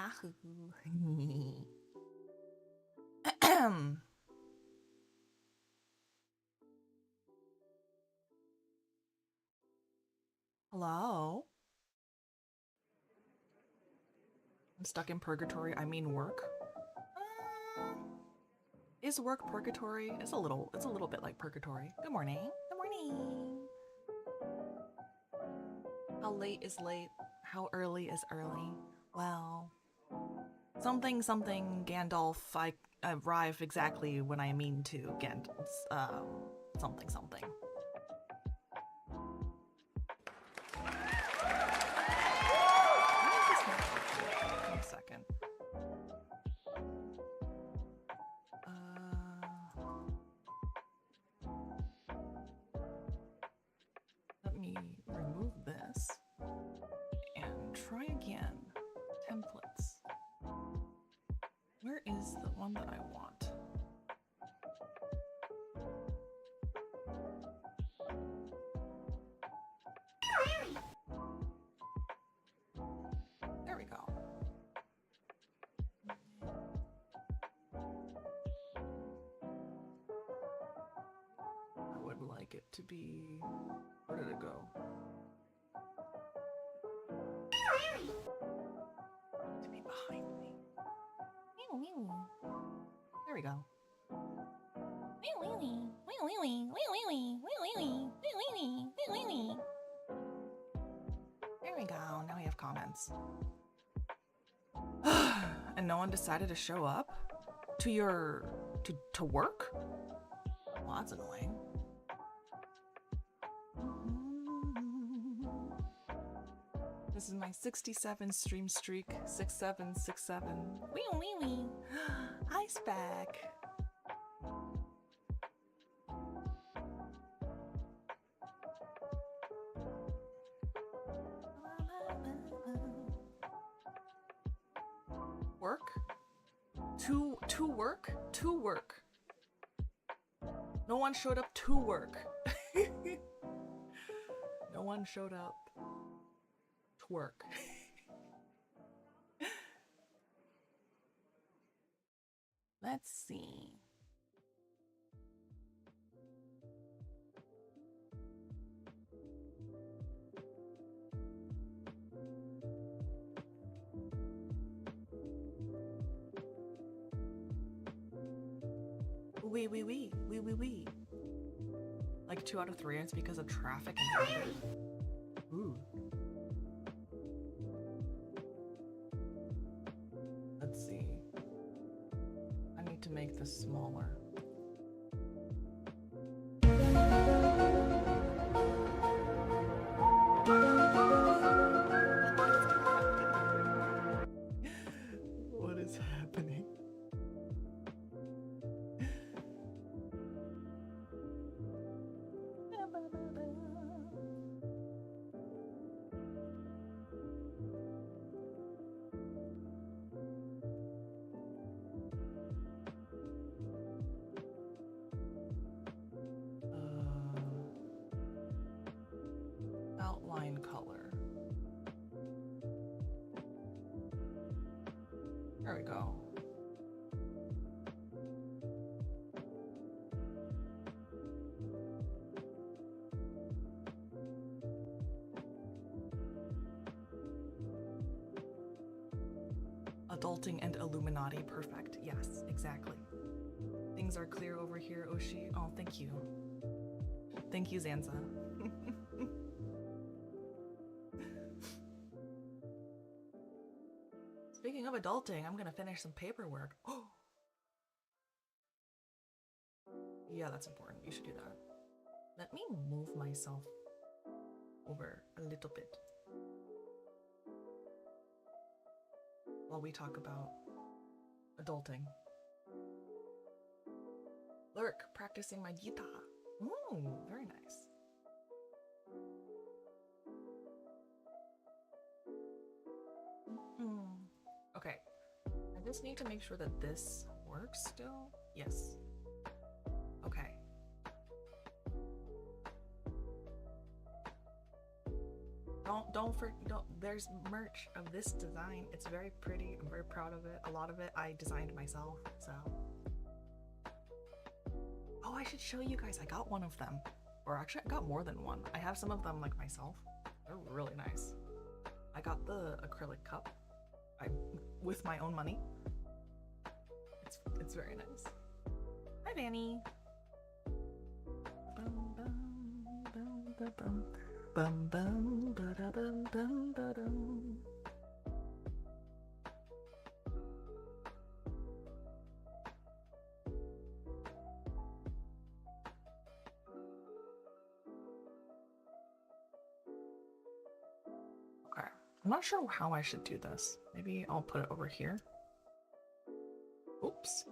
Yahoo. Hello? I'm stuck in purgatory. I mean work. Is work purgatory? It's a little bit like purgatory. Good morning. Good morning. How late is late? How early is early? Well, something Gandalf. I arrive exactly when I mean to. Something. One second. Let me remove this and try again. Templates. Where is the one that I want? There we go. I would like it to be... Where did it go? To be behind me. There we go. There we go. Now we have comments. And no one decided to show up to to work? Well, that's annoying. This is my 67 stream streak. 6767. Wee. Ice back. Work? To work? To work. No one showed up to work. No one showed up to work. Let's see. Wee. Like 2 out of 3, it's because of traffic and weather. Ooh. Let's see. I need to make this smaller. What is happening? Outline color. There we go. Adulting and Illuminati, perfect. Yes, exactly. Things are clear over here, Oshi. Oh, thank you. Thank you, Zanza. Speaking of adulting, I'm gonna finish some paperwork. Oh! Yeah, that's important. You should do that. Let me move myself over a little bit while we talk about adulting. Lurk, practicing my guitar. Ooh, very nice. Okay, I just need to make sure that this works still. Yes. Okay. there's merch of this design. It's very pretty. I'm very proud of it. A lot of it I designed myself, so. Oh, I should show you guys. I got one of them. Or actually, I got more than one. I have some of them like myself. They're really nice. I got the acrylic cup with my own money. It's very nice. Hi, Vanny. Okay, I'm not sure how I should do this. Maybe I'll put it over here. Oops.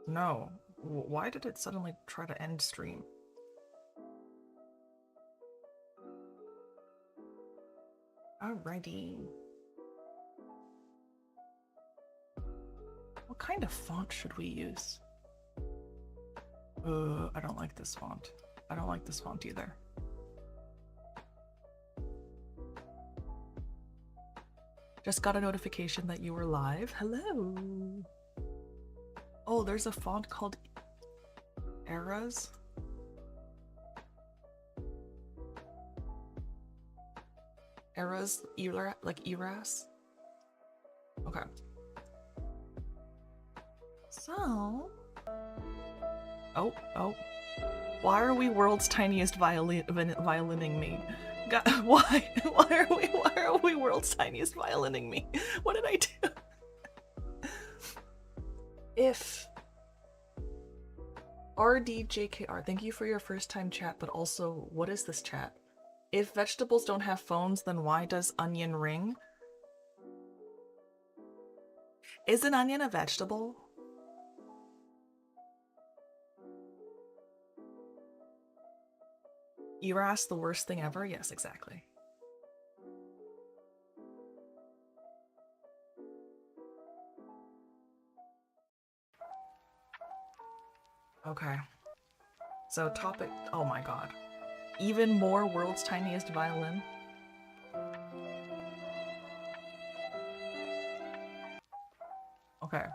No. Why did it suddenly try to end stream? Alrighty. What kind of font should we use? I don't like this font. I don't like this font either. Just got a notification that you were live. Hello. Oh, there's a font called Eras. Eras, like Eras. Okay. So. Oh. Why are we world's tiniest violining me? God, why are we world's tiniest violining me? What did I do? If RDJKR, thank you for your first time chat, but also, what is this chat? If vegetables don't have phones, then why does onion ring? Is an onion a vegetable? Eras, the worst thing ever? Yes, exactly. Okay. So topic, oh my god. Even more world's tiniest violin. Okay.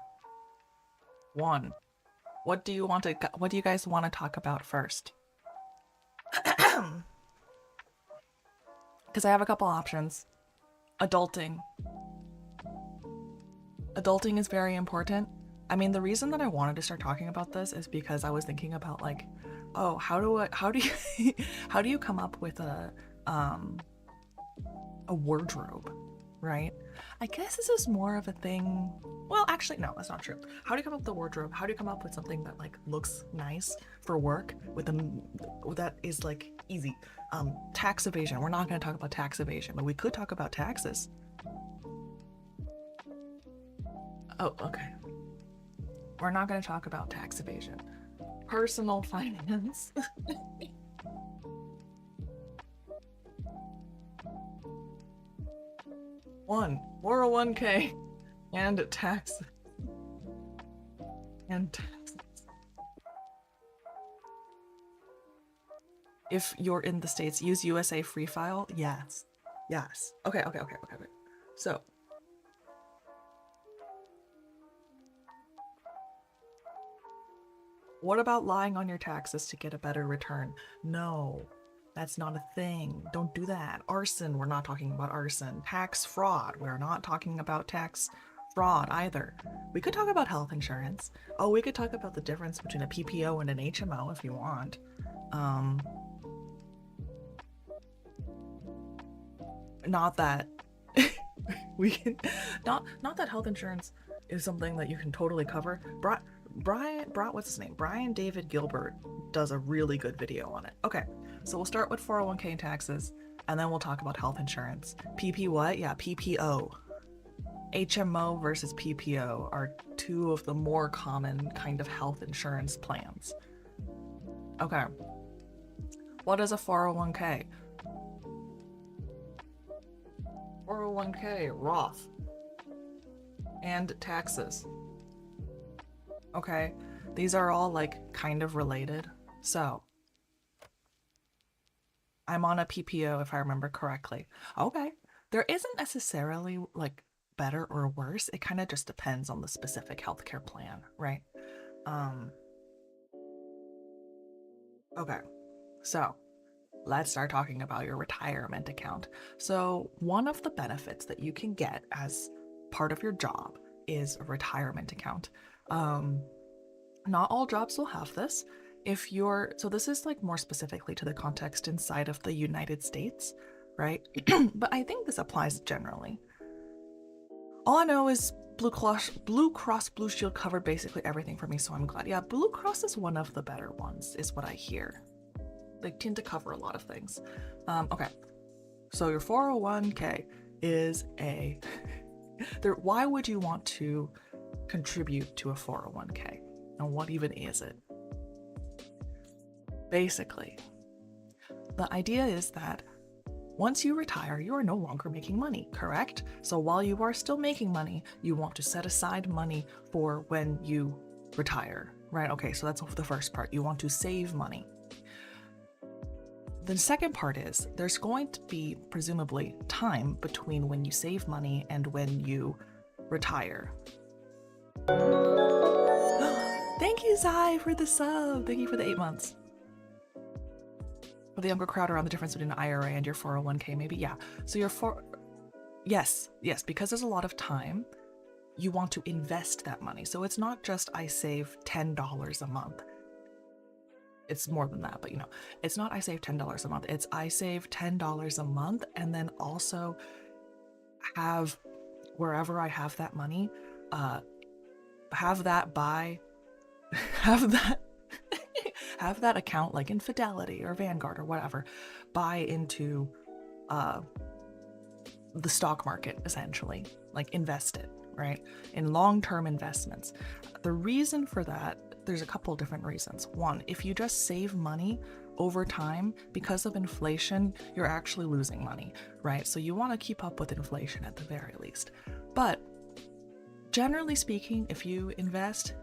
One. What do you guys want to talk about first? Because I have a couple options. Adulting. Adulting is very important. I mean, the reason that I wanted to start talking about this is because I was thinking about like, oh, how do you come up with a wardrobe, right? I guess this is more of a thing. Well, actually, no, that's not true. How do you come up with a wardrobe? How do you come up with something that like looks nice for work with that is like easy? Tax evasion. We're not going to talk about tax evasion, but we could talk about taxes. Oh, okay. We're not going to talk about tax evasion. Personal finance. One, 401k and tax. And taxes. If you're in the States, use USA Free File. Yes. Yes. Okay. So. What about lying on your taxes to get a better return? No, that's not a thing. Don't do that. Arson, we're not talking about arson. Tax fraud, we're not talking about tax fraud either. We could talk about health insurance. Oh, we could talk about the difference between a PPO and an HMO if you want. Not that we can, not that health insurance is something that you can totally cover. What's his name? Brian David Gilbert does a really good video on it. Okay, so we'll start with 401k and taxes, and then we'll talk about health insurance. PP what? Yeah, PPO. HMO versus PPO are two of the more common kind of health insurance plans. Okay. What is a 401k? 401k, Roth. And taxes. Okay, these are all like kind of related. So I'm on a PPO if I remember correctly. Okay. There isn't necessarily like better or worse. It kind of just depends on the specific healthcare plan, right? Um, okay. So let's start talking about your retirement account. So one of the benefits that you can get as part of your job is a retirement account. Not all jobs will have this. If you're, so this is like more specifically to the context inside of the United States, right? But I think this applies generally. All I know is Blue Cross Blue Shield covered basically everything for me, so I'm glad. Yeah, Blue Cross is one of the better ones, is what I hear. They tend to cover a lot of things. Okay, so your 401k is a. Why would you want to contribute to a 401k? And what even is it? Basically, the idea is that once you retire, you are no longer making money, correct? So while you are still making money, you want to set aside money for when you retire, right? Okay, so that's the first part. You want to save money. The second part is there's going to be presumably time between when you save money and when you retire. Thank you, Zai, for the sub. Thank you for the 8 months. For the younger crowd around the difference between an IRA and your 401k, maybe, yeah. So yes, because there's a lot of time, you want to invest that money. So it's not just I save $10 a month. It's more than that, but it's not I save $10 a month. It's I save $10 a month and then also have wherever I have that money, have that account like in Fidelity or Vanguard or whatever, buy into the stock market, essentially, like invest it, right? In long-term investments. The reason for that, there's a couple of different reasons. One, if you just save money over time, because of inflation, you're actually losing money, right? So you want to keep up with inflation at the very least. But generally speaking, if you invest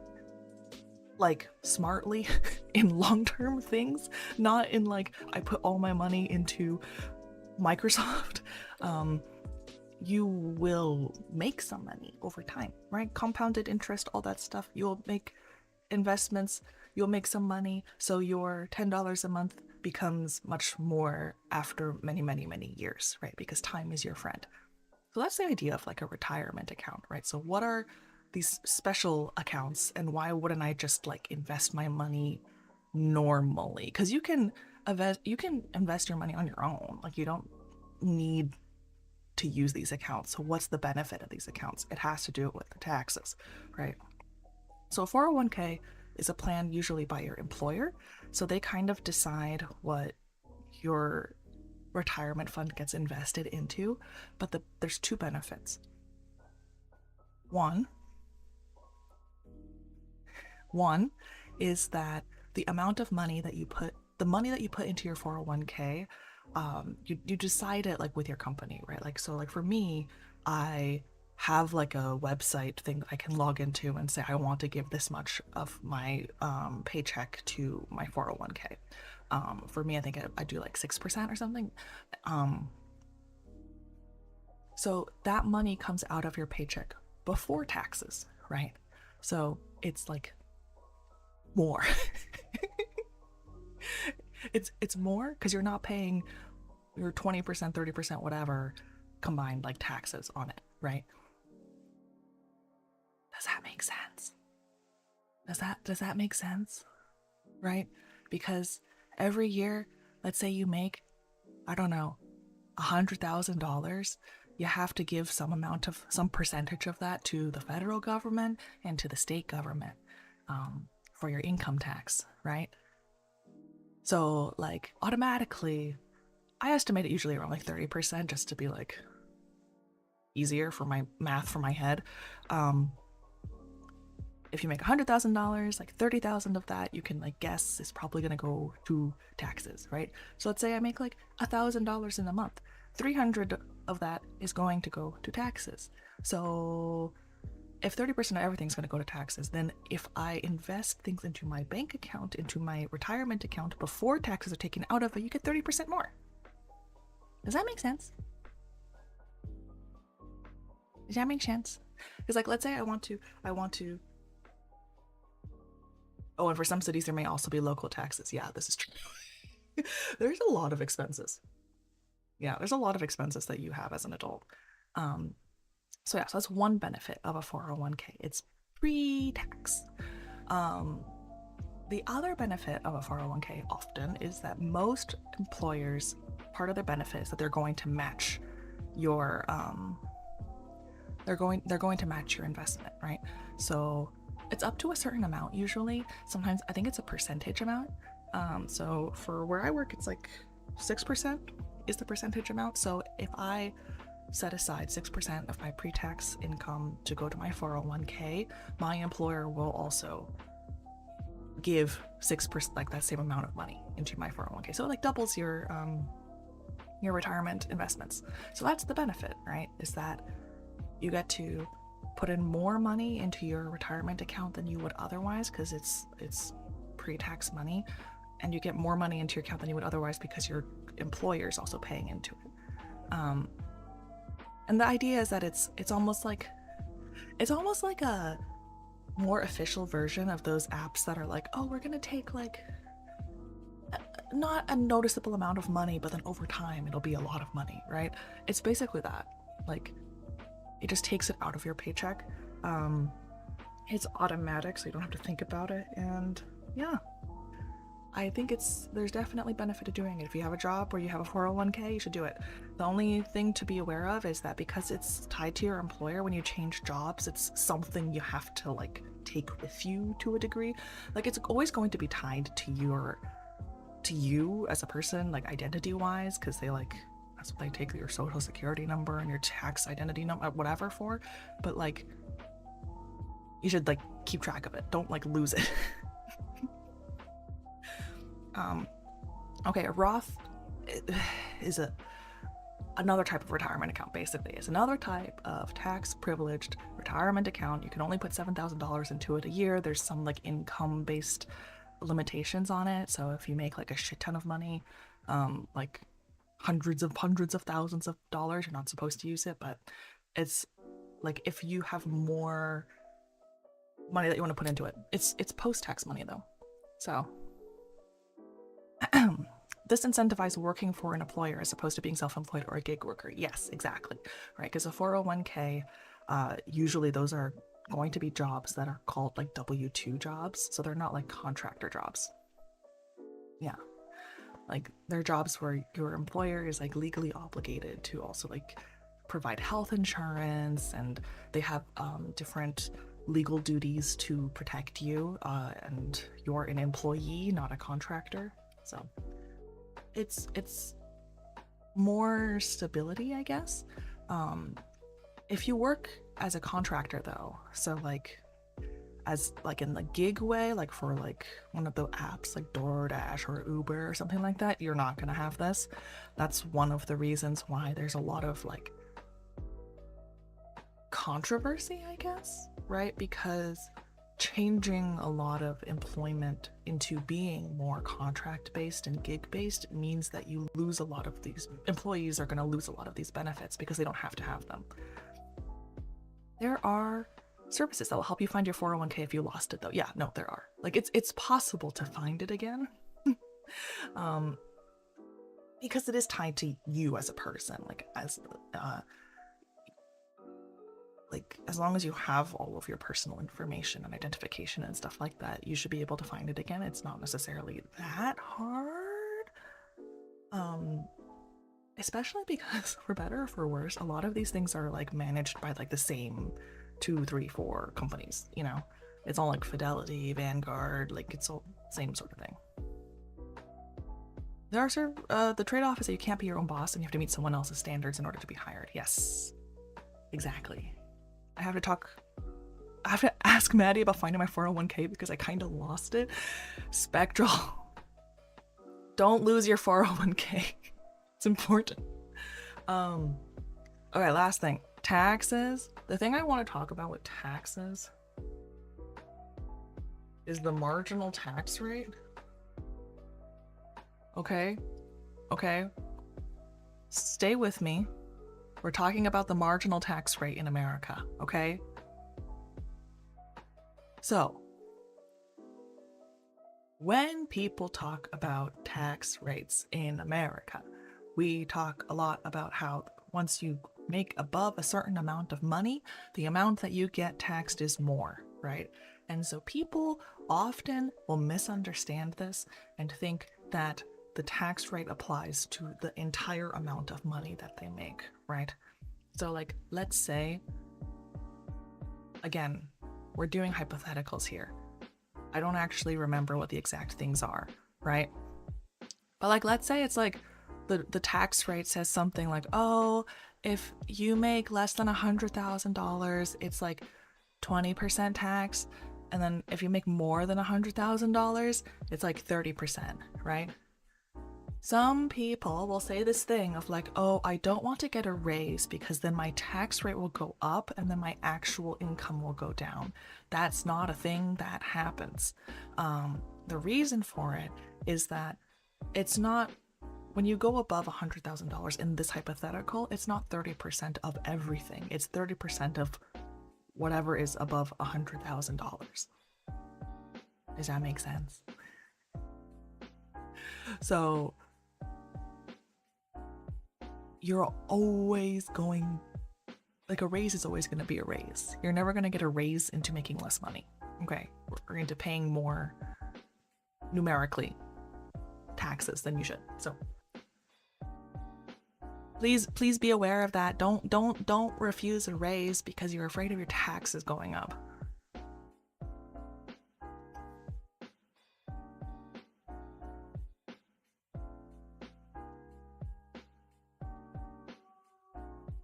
like smartly in long-term things, not in like I put all my money into Microsoft, you will make some money over time, right? Compounded interest, all that stuff. You'll make investments, you'll make some money, so your $10 a month becomes much more after many, many, many years, right? Because time is your friend. So that's the idea of like a retirement account, right? So what are these special accounts and why wouldn't I just like invest my money normally? Because you can invest your money on your own. Like you don't need to use these accounts. So what's the benefit of these accounts? It has to do with the taxes, right? So a 401k is a plan usually by your employer. So they kind of decide what your retirement fund gets invested into, but there's two benefits. One is that the amount of money that you put into your 401k, you decide it like with your company, right? Like, so like for me, I have like a website thing that I can log into and say, I want to give this much of my paycheck to my 401k. For me, I think I do like 6% or something. So that money comes out of your paycheck before taxes, right? So it's like more. It's more because you're not paying your 20%, 30%, whatever combined like taxes on it, right? Does that make sense? Does that make sense? Right? Because every year, let's say you make, I don't know, $100,000, you have to give some percentage of that to the federal government and to the state government for your income tax, right? So like automatically, I estimate it usually around like 30% just to be like easier for my math for my head. If you make $100,000, like 30,000 of that, you can like guess is probably going to go to taxes, right? So let's say I make like $1,000 in a month. 300 of that is going to go to taxes. So if 30% of everything's going to go to taxes, then if I invest things into my bank account, into my retirement account before taxes are taken out of it, you get 30% more, Does that make sense? Does that make sense? Because like, let's say I want to, oh, and for some cities, there may also be local taxes. Yeah, this is true. There's a lot of expenses. Yeah, there's a lot of expenses that you have as an adult. So yeah, so that's one benefit of a 401k. It's pre-tax. The other benefit of a 401k often is that most employers, part of their benefit is that they're going to match your they're going to match your investment, right? So it's up to a certain amount usually. Sometimes I think it's a percentage amount. So for where I work, it's like 6% is the percentage amount. So if I set aside 6% of my pre-tax income to go to my 401k, my employer will also give 6%, like that same amount of money into my 401k. So it like doubles your retirement investments. So that's the benefit, right? Is that you get to put in more money into your retirement account than you would otherwise, because it's pre-tax money, and you get more money into your account than you would otherwise because your employer is also paying into it. And the idea is that it's almost like a more official version of those apps that are like, oh, we're gonna take like not a noticeable amount of money, but then over time it'll be a lot of money, right? It's basically that. Like, it just takes it out of your paycheck. It's automatic, so you don't have to think about it. And yeah, I think there's definitely benefit to doing it. If you have a job where you have a 401k, you should do it. The only thing to be aware of is that because it's tied to your employer, when you change jobs, it's something you have to like take with you to a degree. Like, it's always going to be tied to you as a person, like identity wise, because they like, that's what they take your social security number and your tax identity number, whatever for. But like, you should like keep track of it. Don't like lose it. Okay, a Roth is another type of retirement account. Basically, it's another type of tax privileged retirement account. You can only put $7,000 into it a year. There's some like income based limitations on it. So if you make like a shit ton of money, like hundreds of thousands of dollars, you're not supposed to use it. But it's like, if you have more money that you want to put into it, it's post-tax money though. So this incentivizes working for an employer as opposed to being self-employed or a gig worker. Yes, exactly, right? Because a 401k, usually those are going to be jobs that are called like W-2 jobs, so they're not like contractor jobs. Yeah, like they're jobs where your employer is like legally obligated to also like provide health insurance, and they have different legal duties to protect you, and you're an employee, not a contractor. So it's more stability, I guess. If you work as a contractor though, so like as like in the gig way, like for like one of the apps like DoorDash or Uber or something like that, you're not gonna have this. That's one of the reasons why there's a lot of like controversy, I guess, right? Because changing a lot of employment into being more contract-based and gig-based means that you lose a lot of these employees are going to lose a lot of these benefits because they don't have to have them. There are services that will help you find your 401k if you lost it though. Yeah, no, there are. Like, it's possible to find it again. Because it is tied to you as a person, like as long as you have all of your personal information and identification and stuff like that, you should be able to find it again. It's not necessarily that hard. Especially because, for better or for worse, a lot of these things are like managed by like the same 2, 3, 4 companies, you know? It's all like Fidelity, Vanguard, like it's all same sort of thing. There are the trade-off is that you can't be your own boss and you have to meet someone else's standards in order to be hired. Yes, exactly. I have to ask Maddie about finding my 401k because I kind of lost it. Spectral. Don't lose your 401k. It's important. Okay, last thing. Taxes. The thing I want to talk about with taxes is the marginal tax rate. Okay. stay with me. We're talking about the marginal tax rate in America, okay? So, when people talk about tax rates in America, we talk a lot about how once you make above a certain amount of money, the amount that you get taxed is more, right? And so people often will misunderstand this and think that the tax rate applies to the entire amount of money that they make, right? So like, let's say, again, we're doing hypotheticals here. I don't actually remember what the exact things are, right? But like, let's say it's like the tax rate says something like, oh, if you make less than $100,000, it's like 20% tax. And then if you make more than $100,000, it's like 30%, right? Some people will say this thing of like, oh, I don't want to get a raise because then my tax rate will go up and then my actual income will go down. That's not a thing that happens. The reason for it is that it's not, when you go above $100,000 in this hypothetical, it's not 30% of everything. It's 30% of whatever is above $100,000. Does that make sense? So you're always going, like, a raise is always going to be a raise. You're never going to get a raise into making less money, okay? Or into paying more numerically taxes than you should. So please be aware of that. Don't refuse a raise because you're afraid of your taxes going up.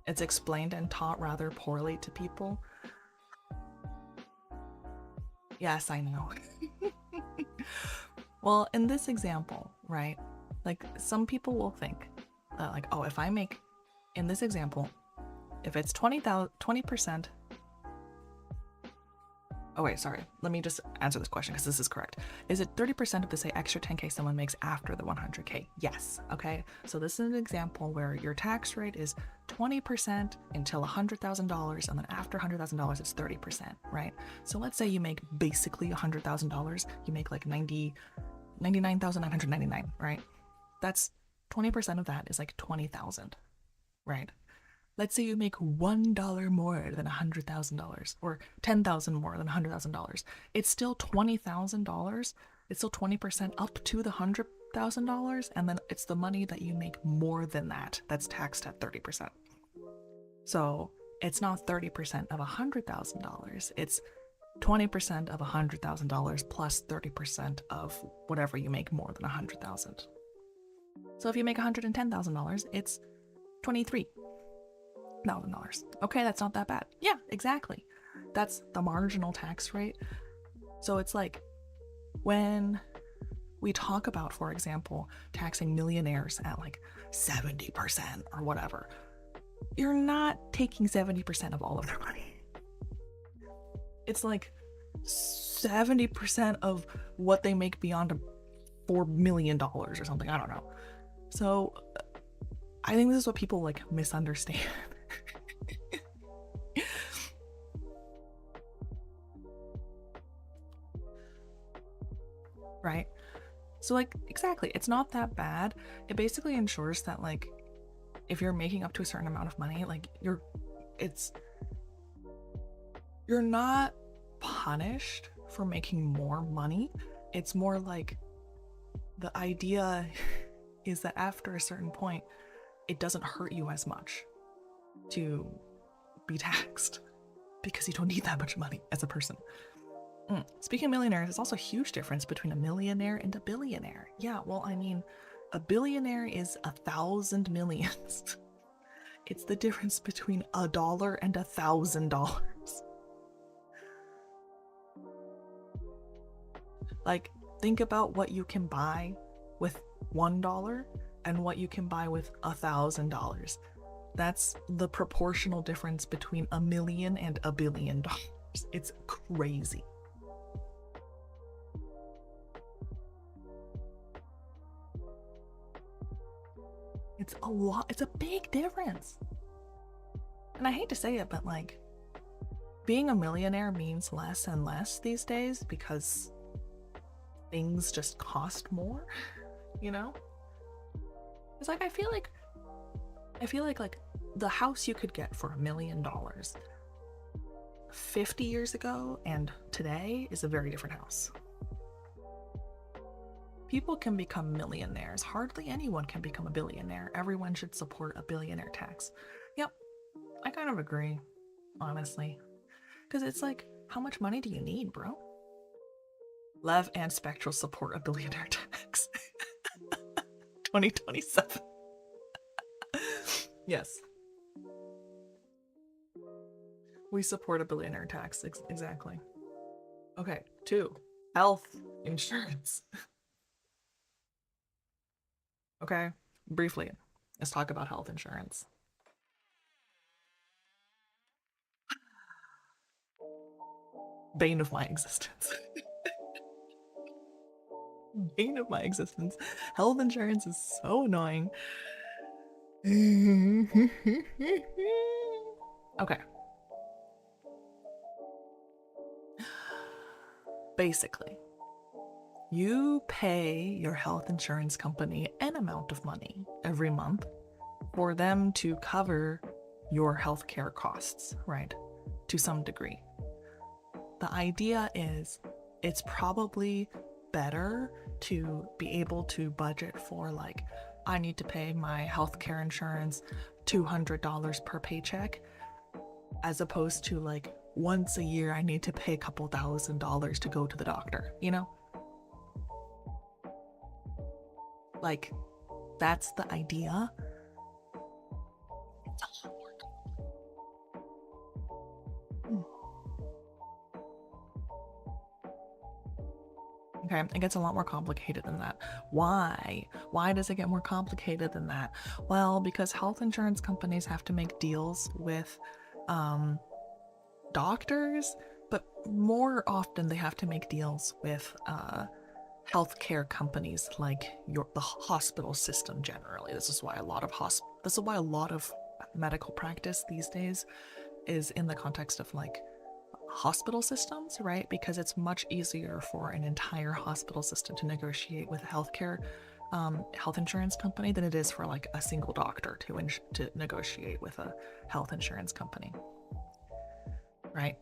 It's explained and taught rather poorly to people. Yes, I know. Well, in this example, right? Like, some people will think that, like, oh, if I make, in this example, if it's 20%. Oh wait, sorry. Let me just answer this question because this is correct. Is it 30% of the, say, extra 10K someone makes after the 100K? Yes. Okay. So this is an example where your tax rate is 20% until $100,000, and then after $100,000 it's 30%, right? So let's say you make basically $100,000. You make like $99,999, right? That's 20% of that is like $20,000, right? Let's say you make $1 more than $100,000 or $10,000 more than $100,000. It's still $20,000. It's still 20% up to the $100,000, and then it's the money that you make more than that that's taxed at 30%. So it's not 30% of $100,000. It's 20% of $100,000 plus 30% of whatever you make more than $100,000. So if you make $110,000, it's $23,000. Okay, that's not that bad. Yeah, exactly. That's the marginal tax rate. So it's like when we talk about, for example, taxing millionaires at like 70% or whatever, you're not taking 70% of all of their money. It's like 70% of what they make beyond $4 million or something. I don't know. So I think this is what people like misunderstand. Right? So like, exactly, it's not that bad. It basically ensures that like if you're making up to a certain amount of money, like you're not punished for making more money. It's more like the idea is that after a certain point, it doesn't hurt you as much to be taxed because you don't need that much money as a person. Speaking of millionaires, there's also a huge difference between a millionaire and a billionaire. Yeah, well, I mean, a billionaire is 1,000 millions. It's the difference between $1 and $1,000. Like, think about what you can buy with $1 and what you can buy with $1,000. That's the proportional difference between $1 million and $1 billion. It's crazy. It's a lot. It's a big difference. And I hate to say it, but like, being a millionaire means less and less these days because things just cost more, you know? It's like I feel like the house you could get for $1 million 50 years ago and today is a very different house. People can become millionaires. Hardly anyone can become a billionaire. Everyone should support a billionaire tax. Yep, I kind of agree, honestly. Because it's like, how much money do you need, bro? Lev and Spectral support a billionaire tax. 2027. Yes. We support a billionaire tax, exactly. Okay, 2. Health insurance. Okay, briefly, let's talk about health insurance. Bane of my existence. Bane of my existence. Health insurance is so annoying. Okay. Basically, you pay your health insurance company an amount of money every month for them to cover your healthcare costs, right? To some degree. The idea is it's probably better to be able to budget for, like, I need to pay my healthcare insurance $200 per paycheck, as opposed to like once a year I need to pay a couple $1,000s to go to the doctor, you know? Like, that's the idea. It's a lot more complicated. Okay, it gets a lot more complicated than that. Why? Why does it get more complicated than that? Well, because health insurance companies have to make deals with doctors, but more often they have to make deals with healthcare companies, like the hospital system generally. This is why a lot of medical practice these days is in the context of like hospital systems, right? Because it's much easier for an entire hospital system to negotiate with a health insurance company than it is for like a single doctor to negotiate with a health insurance company, right?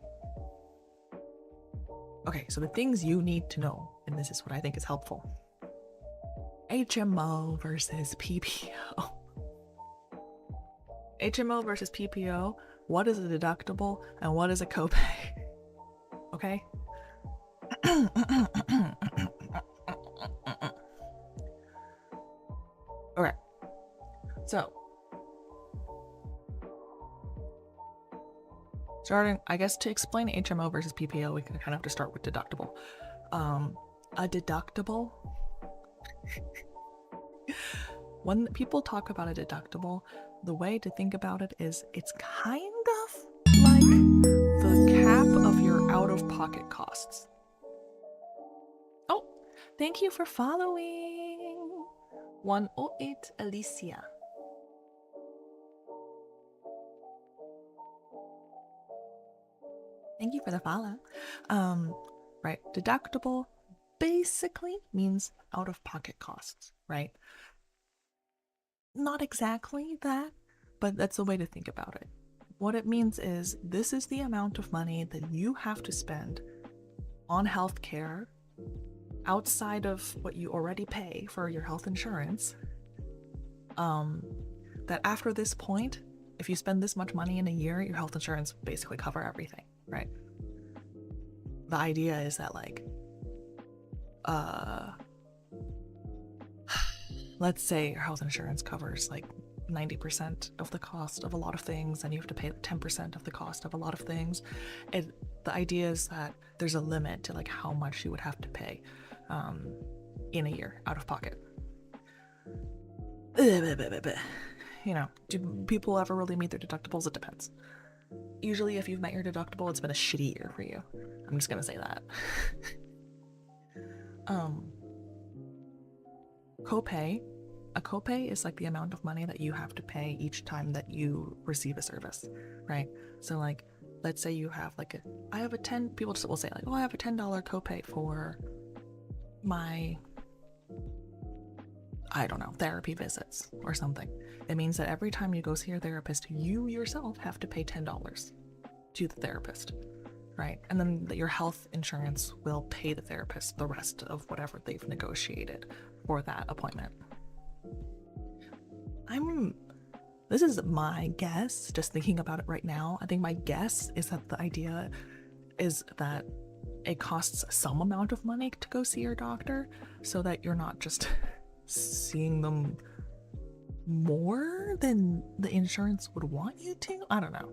Okay, so the things you need to know, and this is what I think is helpful. HMO versus PPO. HMO versus PPO, what is a deductible and what is a copay? Okay? Okay, so starting, I guess to explain HMO versus PPO, we kind of have to start with deductible. A deductible, when people talk about a deductible, the way to think about it is it's kind of like the cap of your out-of-pocket costs. Oh, thank you for following. 108 Alicia. Thank you for the follow. Right, deductible basically means out-of-pocket costs, right? Not exactly that, but that's the way to think about it. What it means is this is the amount of money that you have to spend on healthcare outside of what you already pay for your health insurance. That after this point, if you spend this much money in a year, your health insurance will basically cover everything, right? The idea is that, like, let's say your health insurance covers like 90% of the cost of a lot of things and you have to pay 10% of the cost of a lot of things. The idea is that there's a limit to like how much you would have to pay in a year out of pocket. You know, do people ever really meet their deductibles? It depends. Usually if you've met your deductible, it's been a shitty year for you. I'm just gonna say that. Copay a copay is like the amount of money that you have to pay each time that you receive a service, right? So like, let's say you have like people will say like, oh, I have a $10 copay for my, I don't know, therapy visits or something. It means that every time you go see your therapist, you yourself have to pay $10 to the therapist, right? And then your health insurance will pay the therapist the rest of whatever they've negotiated for that appointment. This is my guess, just thinking about it right now. I think my guess is that the idea is that it costs some amount of money to go see your doctor so that you're not just seeing them more than the insurance would want you to. I don't know.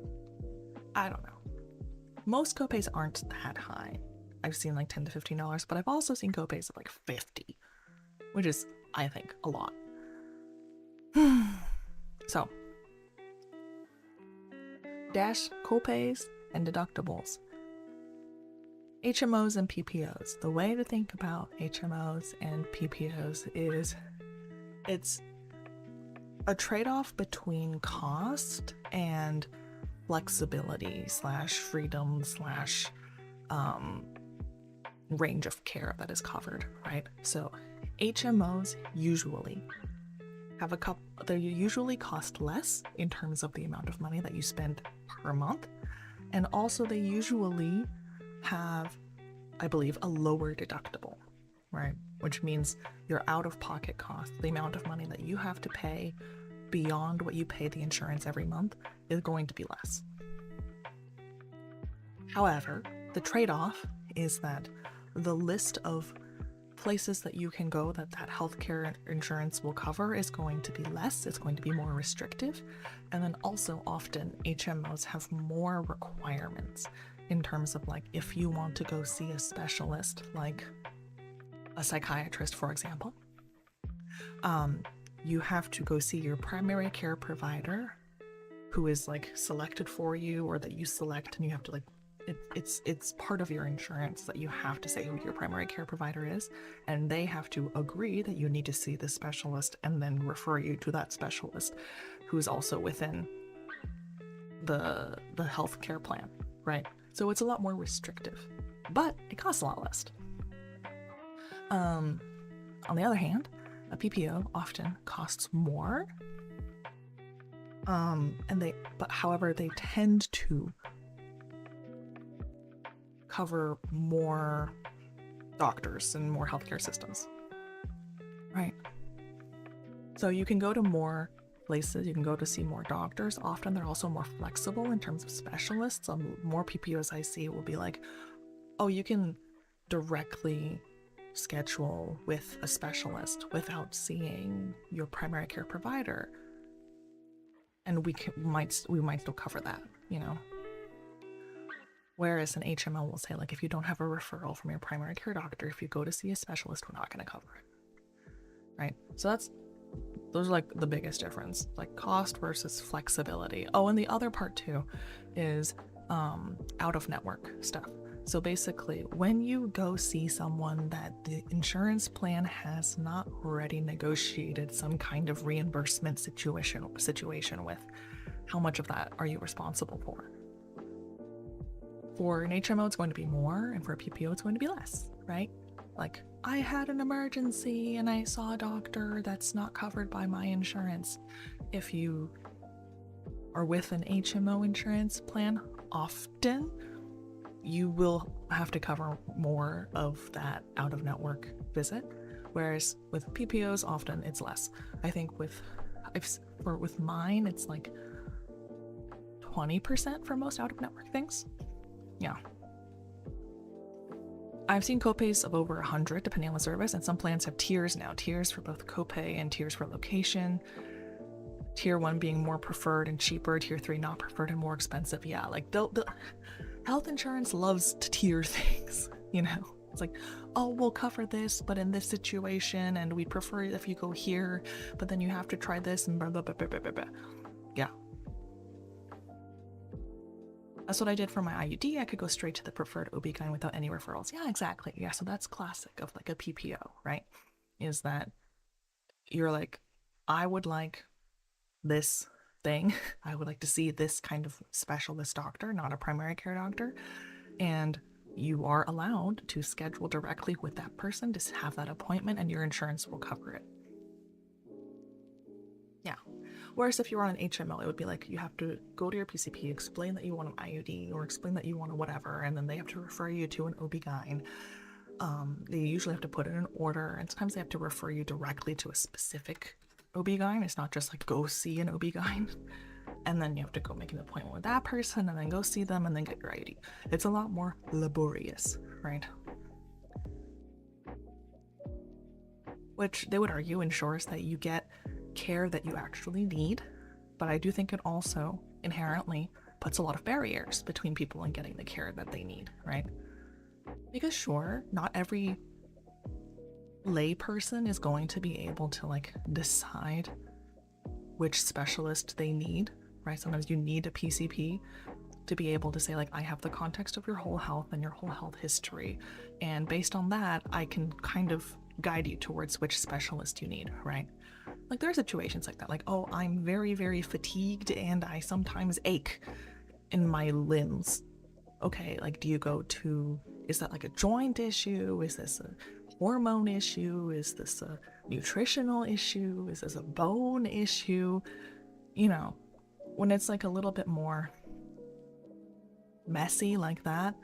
Most copays aren't that high. I've seen like $10 to $15, but I've also seen copays of like $50, which is, I think, a lot. So, dash copays and deductibles. HMOs and PPOs. The way to think about HMOs and PPOs is it's a trade-off between cost and flexibility / freedom / range of care that is covered, right? So HMOs usually have they usually cost less in terms of the amount of money that you spend per month, and also they usually have, I believe, a lower deductible, right? Which means your out-of-pocket cost, the amount of money that you have to pay beyond what you pay the insurance every month, is going to be less. However, the trade-off is that the list of places that you can go that healthcare insurance will cover is going to be less, it's going to be more restrictive, and then also often HMOs have more requirements in terms of like if you want to go see a specialist like a psychiatrist, for example, you have to go see your primary care provider who is like selected for you, or that you select, and you have to like it's part of your insurance that you have to say who your primary care provider is, and they have to agree that you need to see the specialist and then refer you to that specialist who's also within the healthcare plan, right? So it's a lot more restrictive, but it costs a lot less. On the other hand, a PPO often costs more, however, they tend to cover more doctors and more healthcare systems, right? So you can go to more places, you can go to see more doctors. Often they're also more flexible in terms of specialists. More PPOs I see will be like, oh, you can directly schedule with a specialist without seeing your primary care provider, and we might still cover that, you know. Whereas an HMO will say, like, if you don't have a referral from your primary care doctor, if you go to see a specialist, we're not going to cover it, right? So those are like the biggest difference, like cost versus flexibility. Oh, and the other part too is out of network stuff. So basically, when you go see someone that the insurance plan has not already negotiated some kind of reimbursement situation with, how much of that are you responsible for? For an HMO, it's going to be more, and for a PPO, it's going to be less, right? Like, I had an emergency and I saw a doctor that's not covered by my insurance. If you are with an HMO insurance plan, often you will have to cover more of that out-of-network visit, whereas with PPOs, often it's less. I think with mine, it's like 20% for most out-of-network things. Yeah. I've seen copays of over 100 depending on the service, and some plans have tiers now. Tiers for both copay and tiers for location. Tier 1 being more preferred and cheaper, Tier 3 not preferred and more expensive. Yeah, like the health insurance loves to tier things, you know? It's like, oh, we'll cover this, but in this situation, and we prefer it if you go here, but then you have to try this and blah, blah, blah, blah, blah, blah. Yeah. That's what I did for my IUD. I could go straight to the preferred OB-GYN without any referrals. Yeah, exactly. Yeah, so that's classic of like a PPO, right? Is that you're like, I would like this thing. I would like to see this kind of specialist doctor, not a primary care doctor. And you are allowed to schedule directly with that person to have that appointment, and your insurance will cover it. Yeah. Whereas if you're on an HMO, it would be like you have to go to your PCP, explain that you want an IUD, or explain that you want a whatever, and then they have to refer you to an OB-GYN. They usually have to put in an order, and sometimes they have to refer you directly to a specific OB-GYN. It's not just like go see an OB-GYN, and then you have to go make an appointment with that person, and then go see them, and then get your IUD. It's a lot more laborious, right? Which they would argue ensures that you get care that you actually need, but I do think it also inherently puts a lot of barriers between people and getting the care that they need, right? Because sure, not every lay person is going to be able to like decide which specialist they need, right? Sometimes you need a PCP to be able to say like, I have the context of your whole health and your whole health history, and based on that I can kind of guide you towards which specialist you need, right? Like there are situations like that, like, oh, I'm very, very fatigued and I sometimes ache in my limbs. Okay, like, do you go to, is that like a joint issue? Is this a hormone issue? Is this a nutritional issue? Is this a bone issue? You know, when it's like a little bit more messy like that,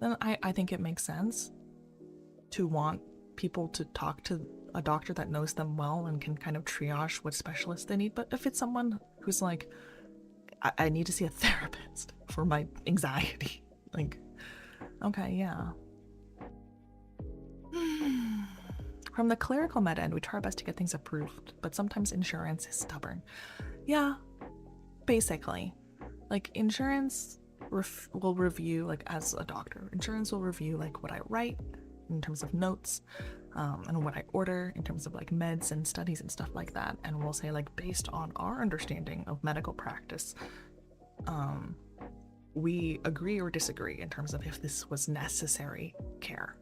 then I think it makes sense to want people to talk to a doctor that knows them well and can kind of triage what specialist they need. But if it's someone who's like, I need to see a therapist for my anxiety, like, okay, yeah. From the clerical med end, we try our best to get things approved, but sometimes insurance is stubborn. Yeah, basically. Like, insurance will review, like, as a doctor, insurance will review, like, what I write in terms of notes, and what I order in terms of, like, meds and studies and stuff like that, and we'll say, like, based on our understanding of medical practice, we agree or disagree in terms of if this was necessary care,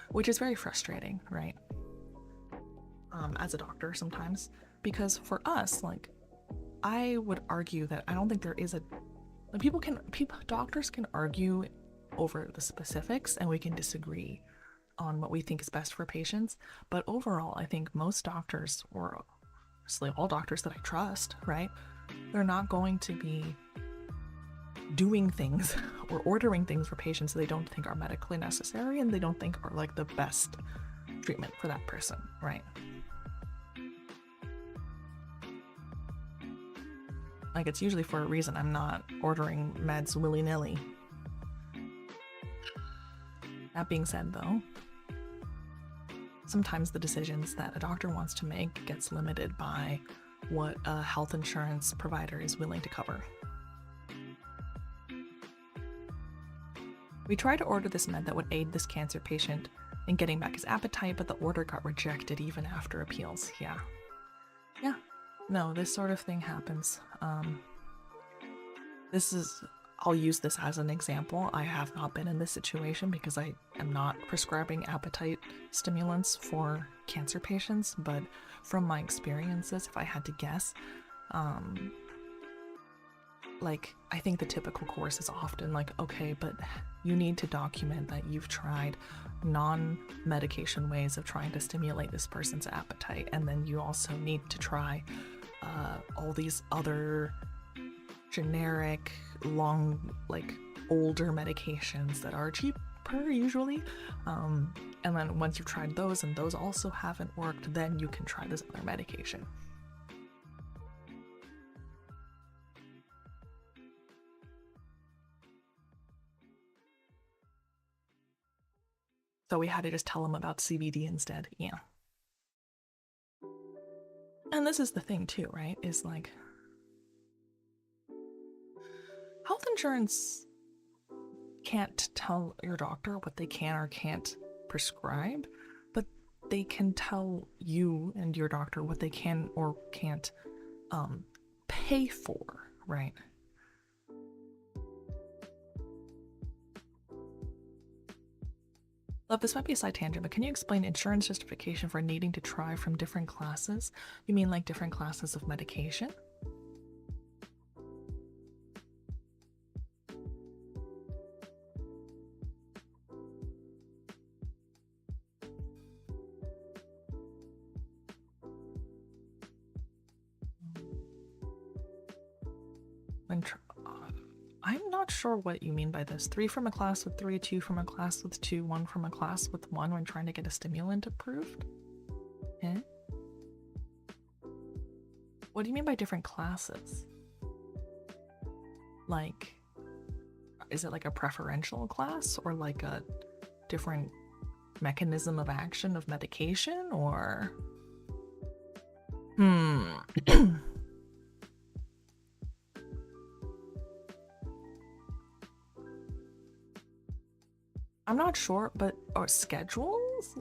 which is very frustrating, right? As a doctor sometimes, because for us, like, I would argue that I don't think there is a, like, doctors can argue over the specifics and we can disagree on what we think is best for patients, but overall I think most doctors, or honestly all doctors that I trust, right, they're not going to be doing things or ordering things for patients that they don't think are medically necessary and they don't think are like the best treatment for that person, right? Like, it's usually for a reason. I'm not ordering meds willy-nilly. That being said, though, sometimes the decisions that a doctor wants to make gets limited by what a health insurance provider is willing to cover. We tried to order this med that would aid this cancer patient in getting back his appetite, but the order got rejected even after appeals. Yeah. No, this sort of thing happens. I'll use this as an example. I have not been in this situation because I am not prescribing appetite stimulants for cancer patients, but from my experiences, if I had to guess, like, I think the typical course is often like, okay, but you need to document that you've tried non-medication ways of trying to stimulate this person's appetite, and then you also need to try all these other generic, like, older medications that are cheaper usually, and then once you've tried those and those also haven't worked, then you can try this other medication. So we had to just tell them about CBD instead. Yeah. And this is the thing too, right? Is like, health insurance can't tell your doctor what they can or can't prescribe, but they can tell you and your doctor what they can or can't pay for, right? Love, this might be a side tangent, but can you explain insurance justification for needing to try from different classes? You mean like different classes of medication? I'm not sure what you mean by this. 3 from a class with 3, 2 from a class with 2, 1 from a class with 1 when trying to get a stimulant approved? Eh? What do you mean by different classes? Like, is it like a preferential class or like a different mechanism of action of medication, or? I'm not sure, but schedules?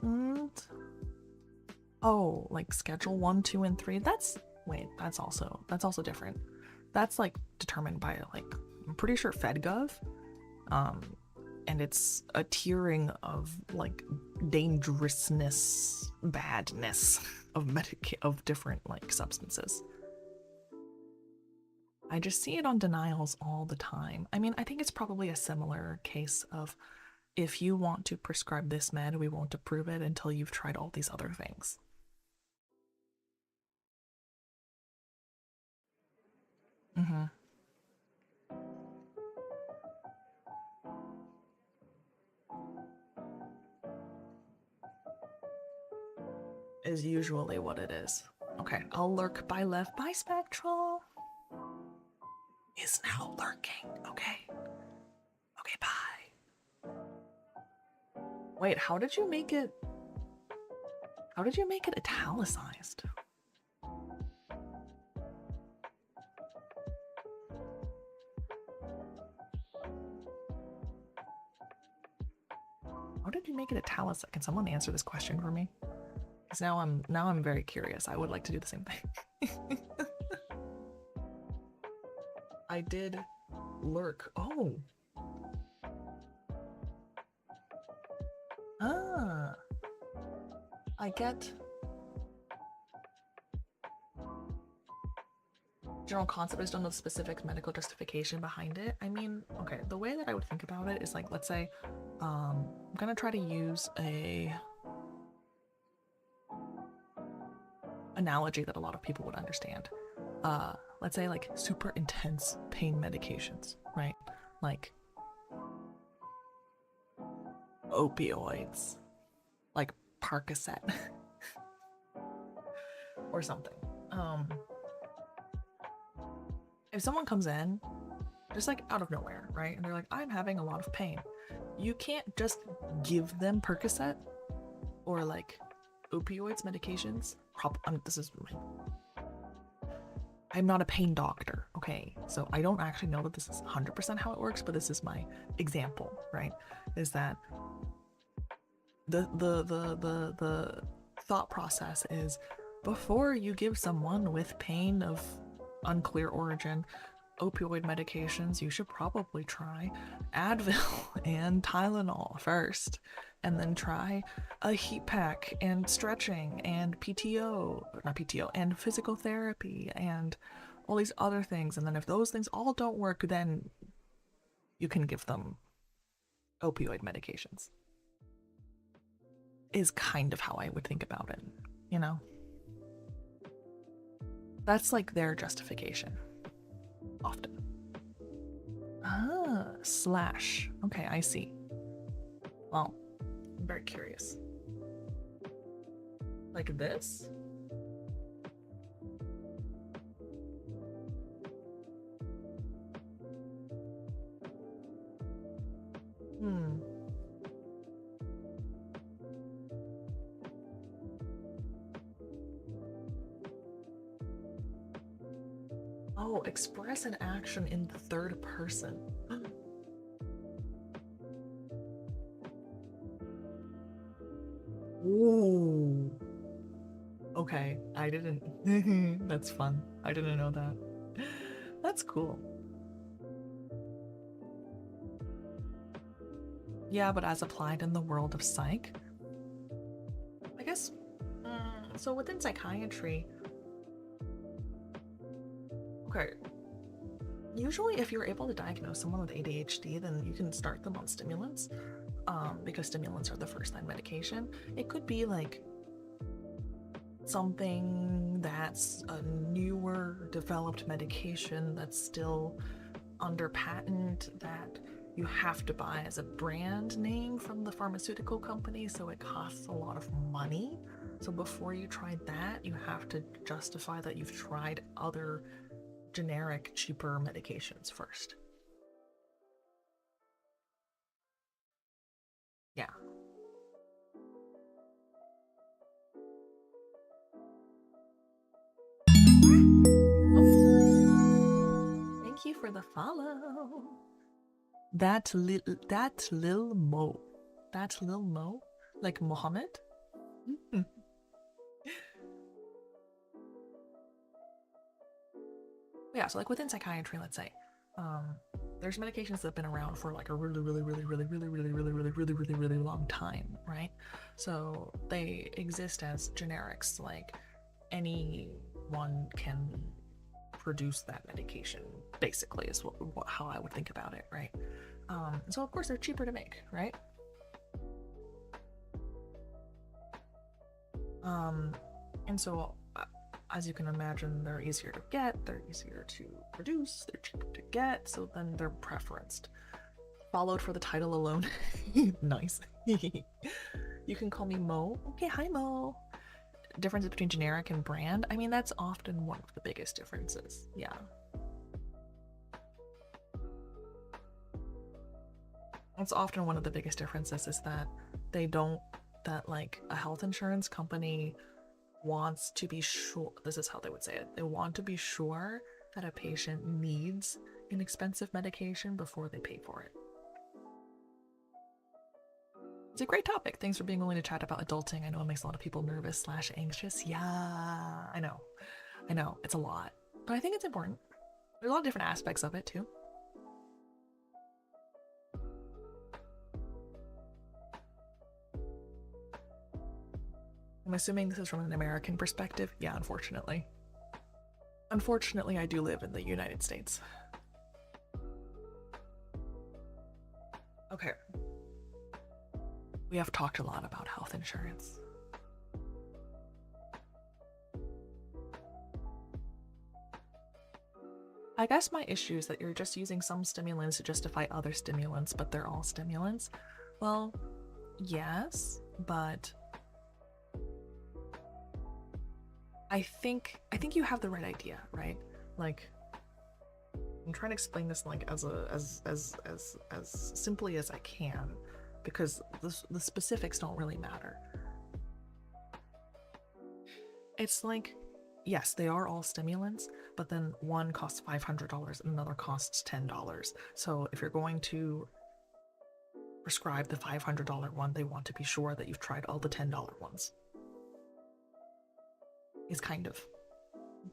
Oh, like schedule 1, 2, and 3. That's also different. That's like determined by, like, I'm pretty sure FedGov. And it's a tiering of like dangerousness, badness of different like substances. I just see it on denials all the time. I mean, I think it's probably a similar case of, if you want to prescribe this med, we won't approve it until you've tried all these other things. Is usually what it is. Okay, I'll lurk. By Lev. By Spectral. Is now lurking. Okay. Okay, bye. Wait, how did you make it? How did you make it italicized? How did you make it italicized? Can someone answer this question for me? Because now I'm very curious. I would like to do the same thing. I did lurk. Oh. Ah. I get general concept. I just don't know the specific medical justification behind it. I mean, okay, the way that I would think about it is like, let's say, I'm gonna try to use a analogy that a lot of people would understand. Let's say like super intense pain medications, right? Like opioids, like Percocet or something. If someone comes in just like out of nowhere, right, and they're like, I'm having a lot of pain, you can't just give them Percocet or like opioids medications. I'm not a pain doctor, okay? So I don't actually know that this is 100% how it works, but this is my example, right? Is that the thought process is, before you give someone with pain of unclear origin opioid medications, you should probably try Advil and Tylenol first, and then try a heat pack and stretching and and physical therapy and all these other things. And then if those things all don't work, then you can give them opioid medications. Is kind of how I would think about it, you know? That's like their justification. Often. Slash. Okay, I see. Well, I'm very curious. Like this? Oh, express an action in the third person. Ooh. Okay, I didn't. That's fun. I didn't know that. That's cool. Yeah, but as applied in the world of psych, I guess, so within psychiatry, okay, usually if you're able to diagnose someone with ADHD, then you can start them on stimulants, because stimulants are the first line medication. It could be like something that's a newer developed medication that's still under patent that you have to buy as a brand name from the pharmaceutical company, so it costs a lot of money. So before you try that, you have to justify that you've tried other generic, cheaper medications first. Yeah. Thank you for the follow. That Lil Mo. That Lil Mo? Like Mohammed? Yeah, so like within psychiatry, let's say, there's medications that have been around for like a really long time, right? So they exist as generics, like anyone can produce that medication, basically, is how I would think about it, right? So of course they're cheaper to make, right? And so as you can imagine, they're easier to get, they're easier to produce, they're cheaper to get, so then they're preferenced. Followed for the title alone. Nice. You can call me Mo. Okay, hi Mo. Difference between generic and brand, I mean, that's often one of the biggest differences. Yeah. That's often one of the biggest differences, is that like a health insurance company wants to be sure, this is how they would say it, they want to be sure that a patient needs an expensive medication before they pay for it. It's a great topic. Thanks for being willing to chat about adulting. I know it makes a lot of people nervous / anxious. Yeah, I know, it's a lot, but I think it's important. There's a lot of different aspects of it too. I'm assuming this is from an American perspective. Yeah, unfortunately. Unfortunately, I do live in the United States. Okay. We have talked a lot about health insurance. I guess my issue is that you're just using some stimulants to justify other stimulants, but they're all stimulants. Well, yes, but I think you have the right idea, right? Like, I'm trying to explain this like as simply as I can, because the specifics don't really matter. It's like, yes, they are all stimulants, but then one costs $500 and another costs $10. So if you're going to prescribe the $500 one, they want to be sure that you've tried all the $10 ones. Is kind of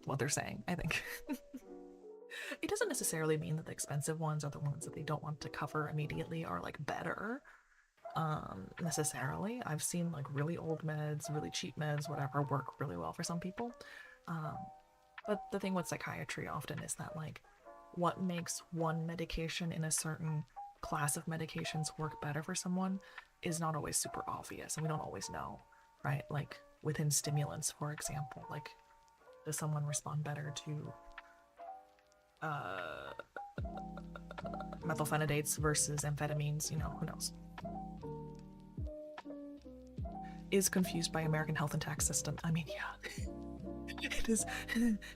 what they're saying, I think. It doesn't necessarily mean that the expensive ones are the ones that they don't want to cover immediately are like better, necessarily. I've seen like really old meds, really cheap meds, whatever, work really well for some people. But the thing with psychiatry often is that like what makes one medication in a certain class of medications work better for someone is not always super obvious, and we don't always know, right? Like within stimulants, for example, like does someone respond better to methylphenidates versus amphetamines? You know, who knows? Is confused by American health and tax system. I mean, yeah.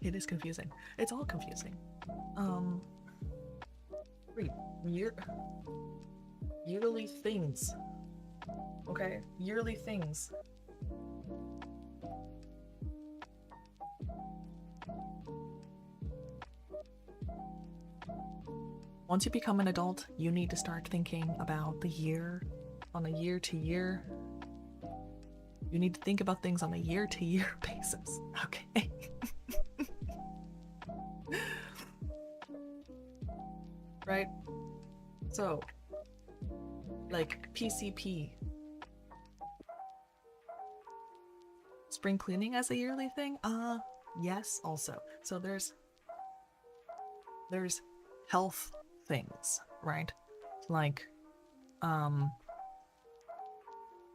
It is confusing. It's all confusing. Wait, yearly things. Okay, yearly things. Once you become an adult, you need to start thinking about the year on a year-to-year. You need to think about things on a year-to-year basis, okay? Right? So, like PCP. Spring cleaning as a yearly thing? Yes, also. So there's health things, right? Like,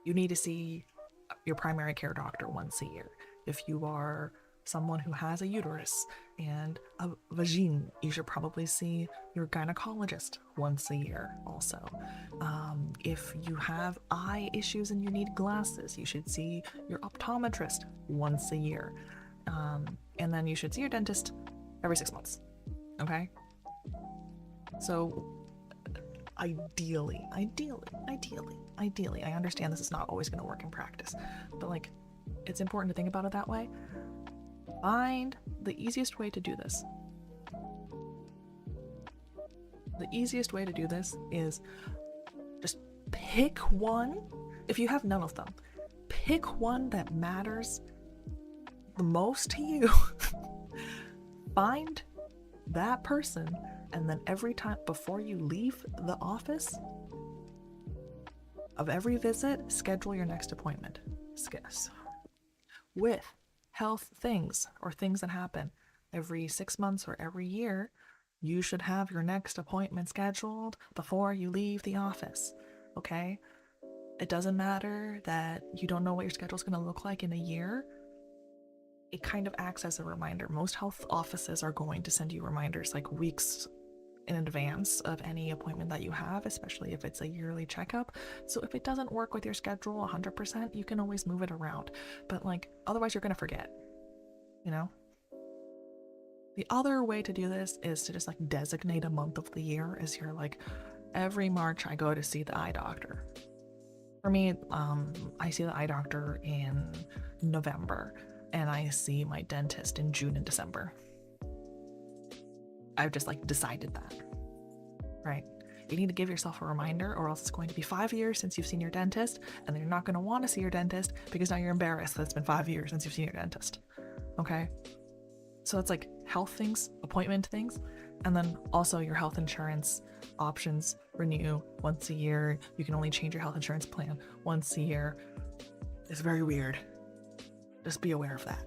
you need to see your primary care doctor once a year. If you are someone who has a uterus and a vagine, you should probably see your gynecologist once a year also. If you have eye issues and you need glasses, you should see your optometrist once a year. And then you should see your dentist every 6 months. Okay? So ideally, I understand this is not always going to work in practice, but like, it's important to think about it that way. Find the easiest way to do this. The easiest way to do this is just pick one. If you have none of them, pick one that matters the most to you. Find that person, and then every time before you leave the office of every visit, schedule your next appointment. With health things or things that happen every 6 months or every year, you should have your next appointment scheduled before you leave the office. Okay? It doesn't matter that you don't know what your schedule is going to look like in a year. It kind of acts as a reminder. Most health offices are going to send you reminders like weeks in advance of any appointment that you have, especially if it's a yearly checkup. So if it doesn't work with your schedule 100%, you can always move it around. But like, otherwise you're going to forget, you know? The other way to do this is to just like designate a month of the year as your like, every March I go to see the eye doctor. For me, I see the eye doctor in November, and I see my dentist in June and December. I've just like decided that, right? You need to give yourself a reminder, or else it's going to be 5 years since you've seen your dentist, and then you're not going to want to see your dentist because now you're embarrassed that it's been 5 years since you've seen your dentist. Okay? So it's like health things, appointment things, and then also your health insurance options renew once a year. You can only change your health insurance plan once a year. It's very weird. Just be aware of that.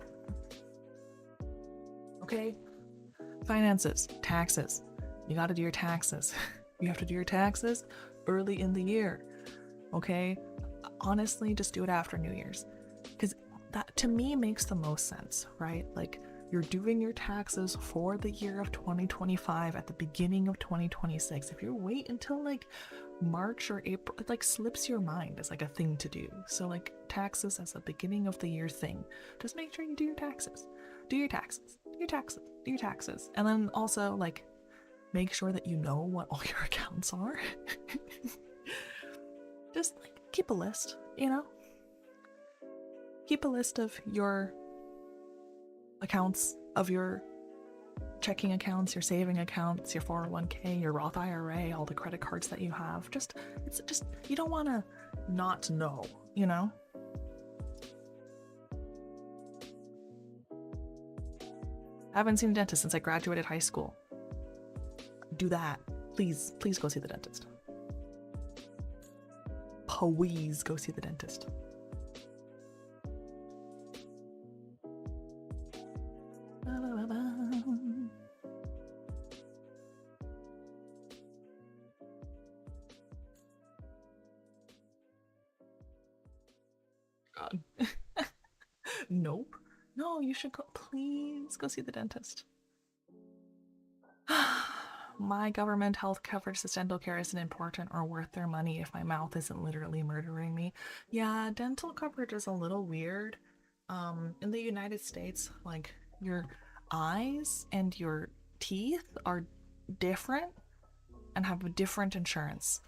Okay? Finances, taxes. You got to do your taxes. You have to do your taxes early in the year. Okay? Honestly, just do it after New Year's. Because that to me makes the most sense, right? Like, you're doing your taxes for the year of 2025 at the beginning of 2026. If you wait until like March or April, it like slips your mind as like a thing to do. So like taxes as a beginning of the year thing. Just make sure you do your taxes. Do your taxes. Do your taxes. Do your taxes. And then also like make sure that you know what all your accounts are. Just like keep a list, you know? Keep a list of your accounts, of your checking accounts, your saving accounts, your 401k, your Roth IRA, all the credit cards that you have. It's just, you don't want to not know, you know? I haven't seen a dentist since I graduated high school. Do that. Please go see the dentist. Please go see the dentist. Nope. No, you should go. Please go see the dentist. My government health coverage says dental care isn't important or worth their money if my mouth isn't literally murdering me. Yeah, dental coverage is a little weird. In the United States, like your eyes and your teeth are different and have a different insurance.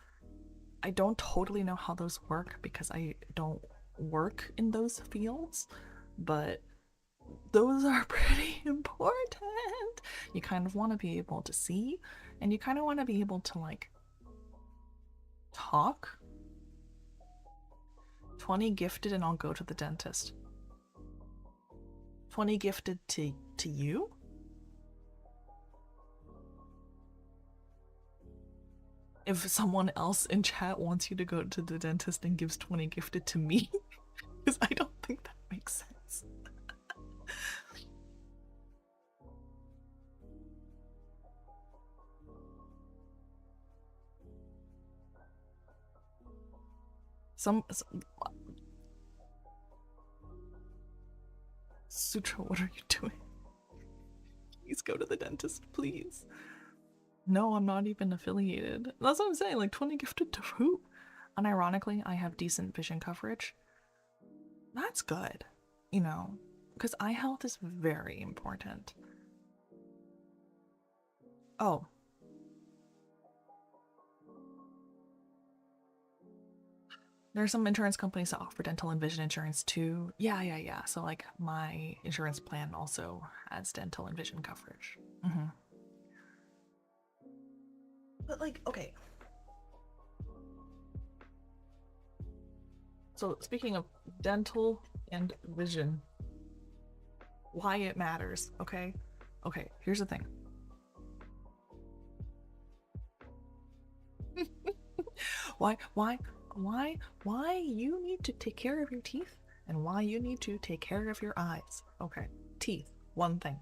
I don't totally know how those work because I don't work in those fields, but those are pretty important. You kind of want to be able to see, and you kind of want to be able to like talk. 20 gifted and I'll go to the dentist. 20 gifted to you? if someone else in chat wants you to go to the dentist and gives 20 gifted to me, because I don't think that makes sense. Sutra, what are you doing? Please go to the dentist, please. No, I'm not even affiliated. That's what I'm saying, like 20 gifted to who? Unironically, I have decent vision coverage. That's good, you know, because eye health is very important. Oh. There are some insurance companies that offer dental and vision insurance too. Yeah. So like my insurance plan also has dental and vision coverage. But like, okay. So speaking of dental and vision, why it matters, okay? Okay, here's the thing. why you need to take care of your teeth and why you need to take care of your eyes. Okay, teeth, one thing.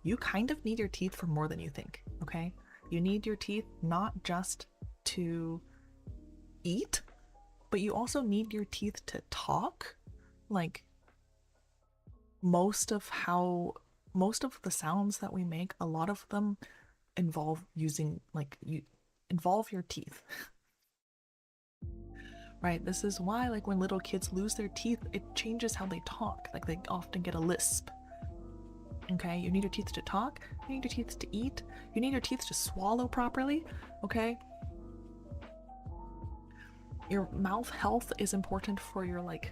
You kind of need your teeth for more than you think, okay? You need your teeth not just to eat, but you also need your teeth to talk. Like, most of the sounds that we make, a lot of them involve involve your teeth. Right? This is why, like, when little kids lose their teeth, it changes how they talk. Like, they often get a lisp. Okay? You need your teeth to talk, you need your teeth to eat, you need your teeth to swallow properly, okay? Your mouth health is important for your, like,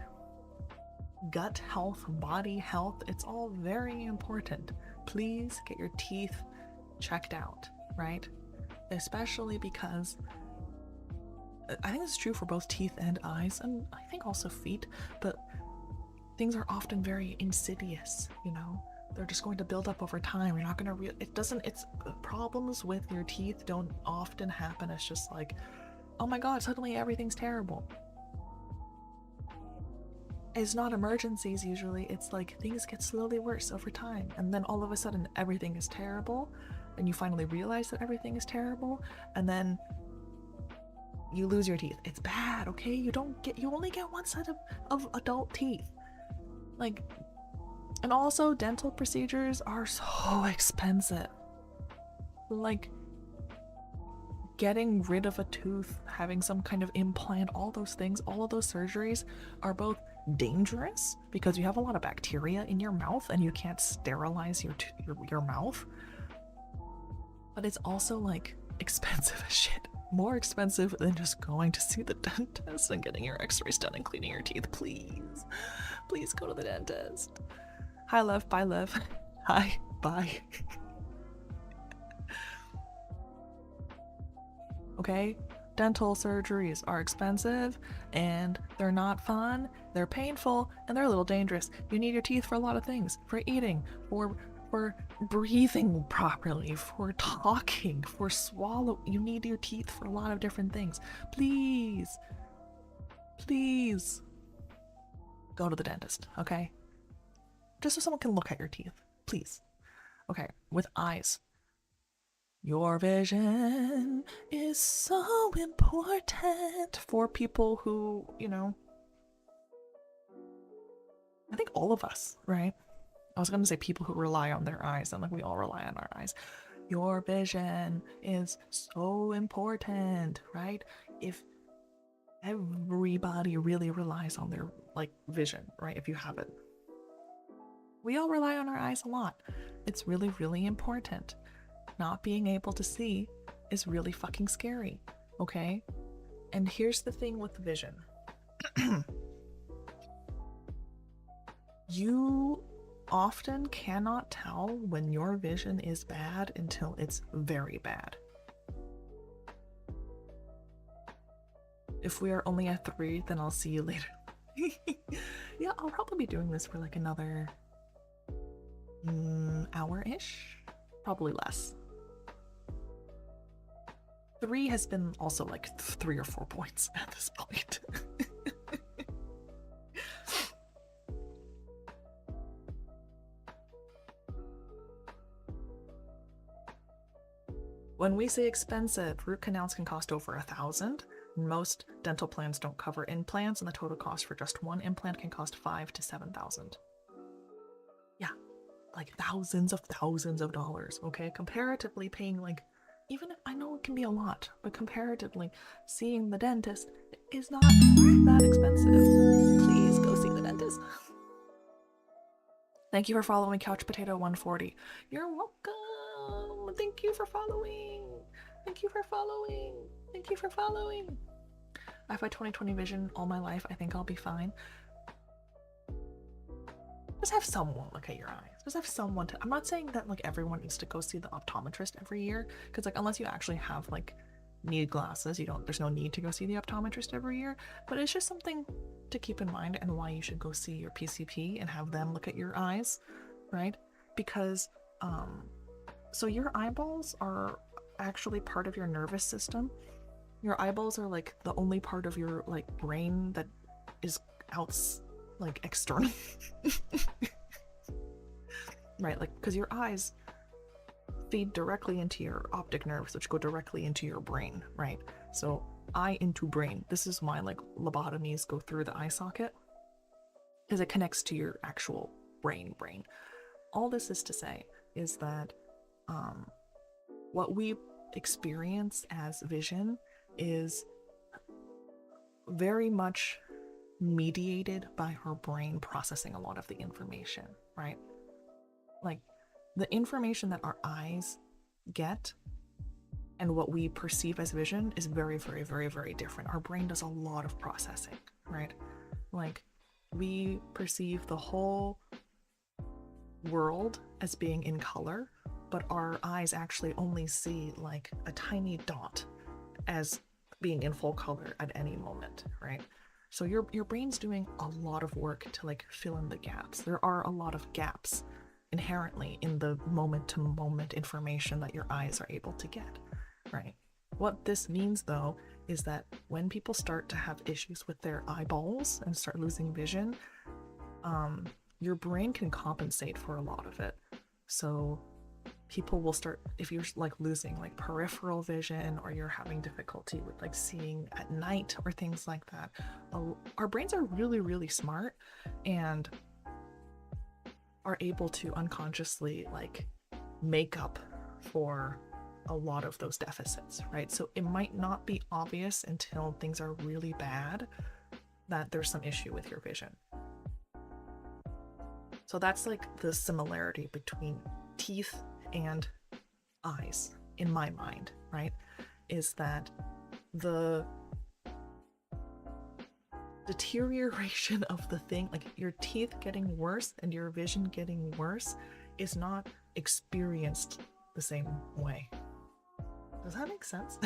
gut health, body health. It's all very important. Please get your teeth checked out, right? Especially because I think this is true for both teeth and eyes, and I think also feet, but things are often very insidious, you know? They're just going to build up over time. You're not gonna it's problems with your teeth don't often happen. It's just like, oh my god, suddenly everything's terrible. It's not emergencies usually. It's like things get slowly worse over time, and then all of a sudden everything is terrible, and you finally realize that everything is terrible, and then you lose your teeth. It's bad, okay? You only get one set of adult teeth. Like, and also dental procedures are so expensive. Like, getting rid of a tooth, having some kind of implant, all those things, all of those surgeries are both dangerous because you have a lot of bacteria in your mouth and you can't sterilize your mouth, but it's also like expensive as shit. More expensive than just going to see the dentist and getting your x-rays done and cleaning your teeth. Please go to the dentist. Hi Lev, bye Lev. Hi, bye. Okay, dental surgeries are expensive and they're not fun, they're painful, and they're a little dangerous. You need your teeth for a lot of things, for eating, for breathing properly, for talking, for swallow. You need your teeth for a lot of different things. Please go to the dentist, okay? Just so someone can look at your teeth, please. Okay, with eyes. Your vision is so important for people who, you know, I think all of us, right? I was gonna say people who rely on their eyes, and like we all rely on our eyes. Your vision is so important, right? If everybody really relies on their, like, vision, right? If you have it. We all rely on our eyes a lot. It's really, really important. Not being able to see is really fucking scary, okay? And here's the thing with vision. You often cannot tell when your vision is bad until it's very bad. If we are only at 3, then I'll see you later. Yeah, I'll probably be doing this for like another hour-ish, probably less. 3 has been also like 3 or 4 points at this point. When we say expensive, root canals can cost over $1,000. Most dental plans don't cover implants, and the total cost for just one implant can cost $5,000 to $7,000. Yeah, like thousands of dollars, okay? Comparatively paying like, even if I know it can be a lot, but comparatively, seeing the dentist is not that expensive. Please go see the dentist. Thank you for following Couch Potato 140. You're welcome. Thank you for following. Thank you for following. Thank you for following. I've had 20/20 vision all my life. I think I'll be fine. Just have someone look at your eyes. Just have someone to. I'm not saying that like everyone needs to go see the optometrist every year, because like unless you actually have like need glasses, there's no need to go see the optometrist every year. But it's just something to keep in mind, and why you should go see your PCP and have them look at your eyes, right? Because so your eyeballs are actually part of your nervous system. Your eyeballs are like the only part of your like brain that is like external. Right, like because your eyes feed directly into your optic nerves, which go directly into your brain, right? So eye into brain. This is why like lobotomies go through the eye socket, because it connects to your actual brain. All this is to say is that what we experience as vision is very much mediated by our brain processing a lot of the information, right? Like the information that our eyes get and what we perceive as vision is very, very, very, very different. Our brain does a lot of processing, right? Like we perceive the whole world as being in color, but our eyes actually only see like a tiny dot as being in full color at any moment, right? So your brain's doing a lot of work to like fill in the gaps. There are a lot of gaps inherently in the moment-to-moment information that your eyes are able to get, right? What this means though is that when people start to have issues with their eyeballs and start losing vision, your brain can compensate for a lot of it. So people will start, if you're like losing like peripheral vision, or you're having difficulty with like seeing at night or things like that, our brains are really, really smart and are able to unconsciously like make up for a lot of those deficits, right? So it might not be obvious until things are really bad that there's some issue with your vision. So that's like the similarity between teeth and eyes in my mind, right? Is that the deterioration of the thing, like your teeth getting worse and your vision getting worse, is not experienced the same way. Does that make sense?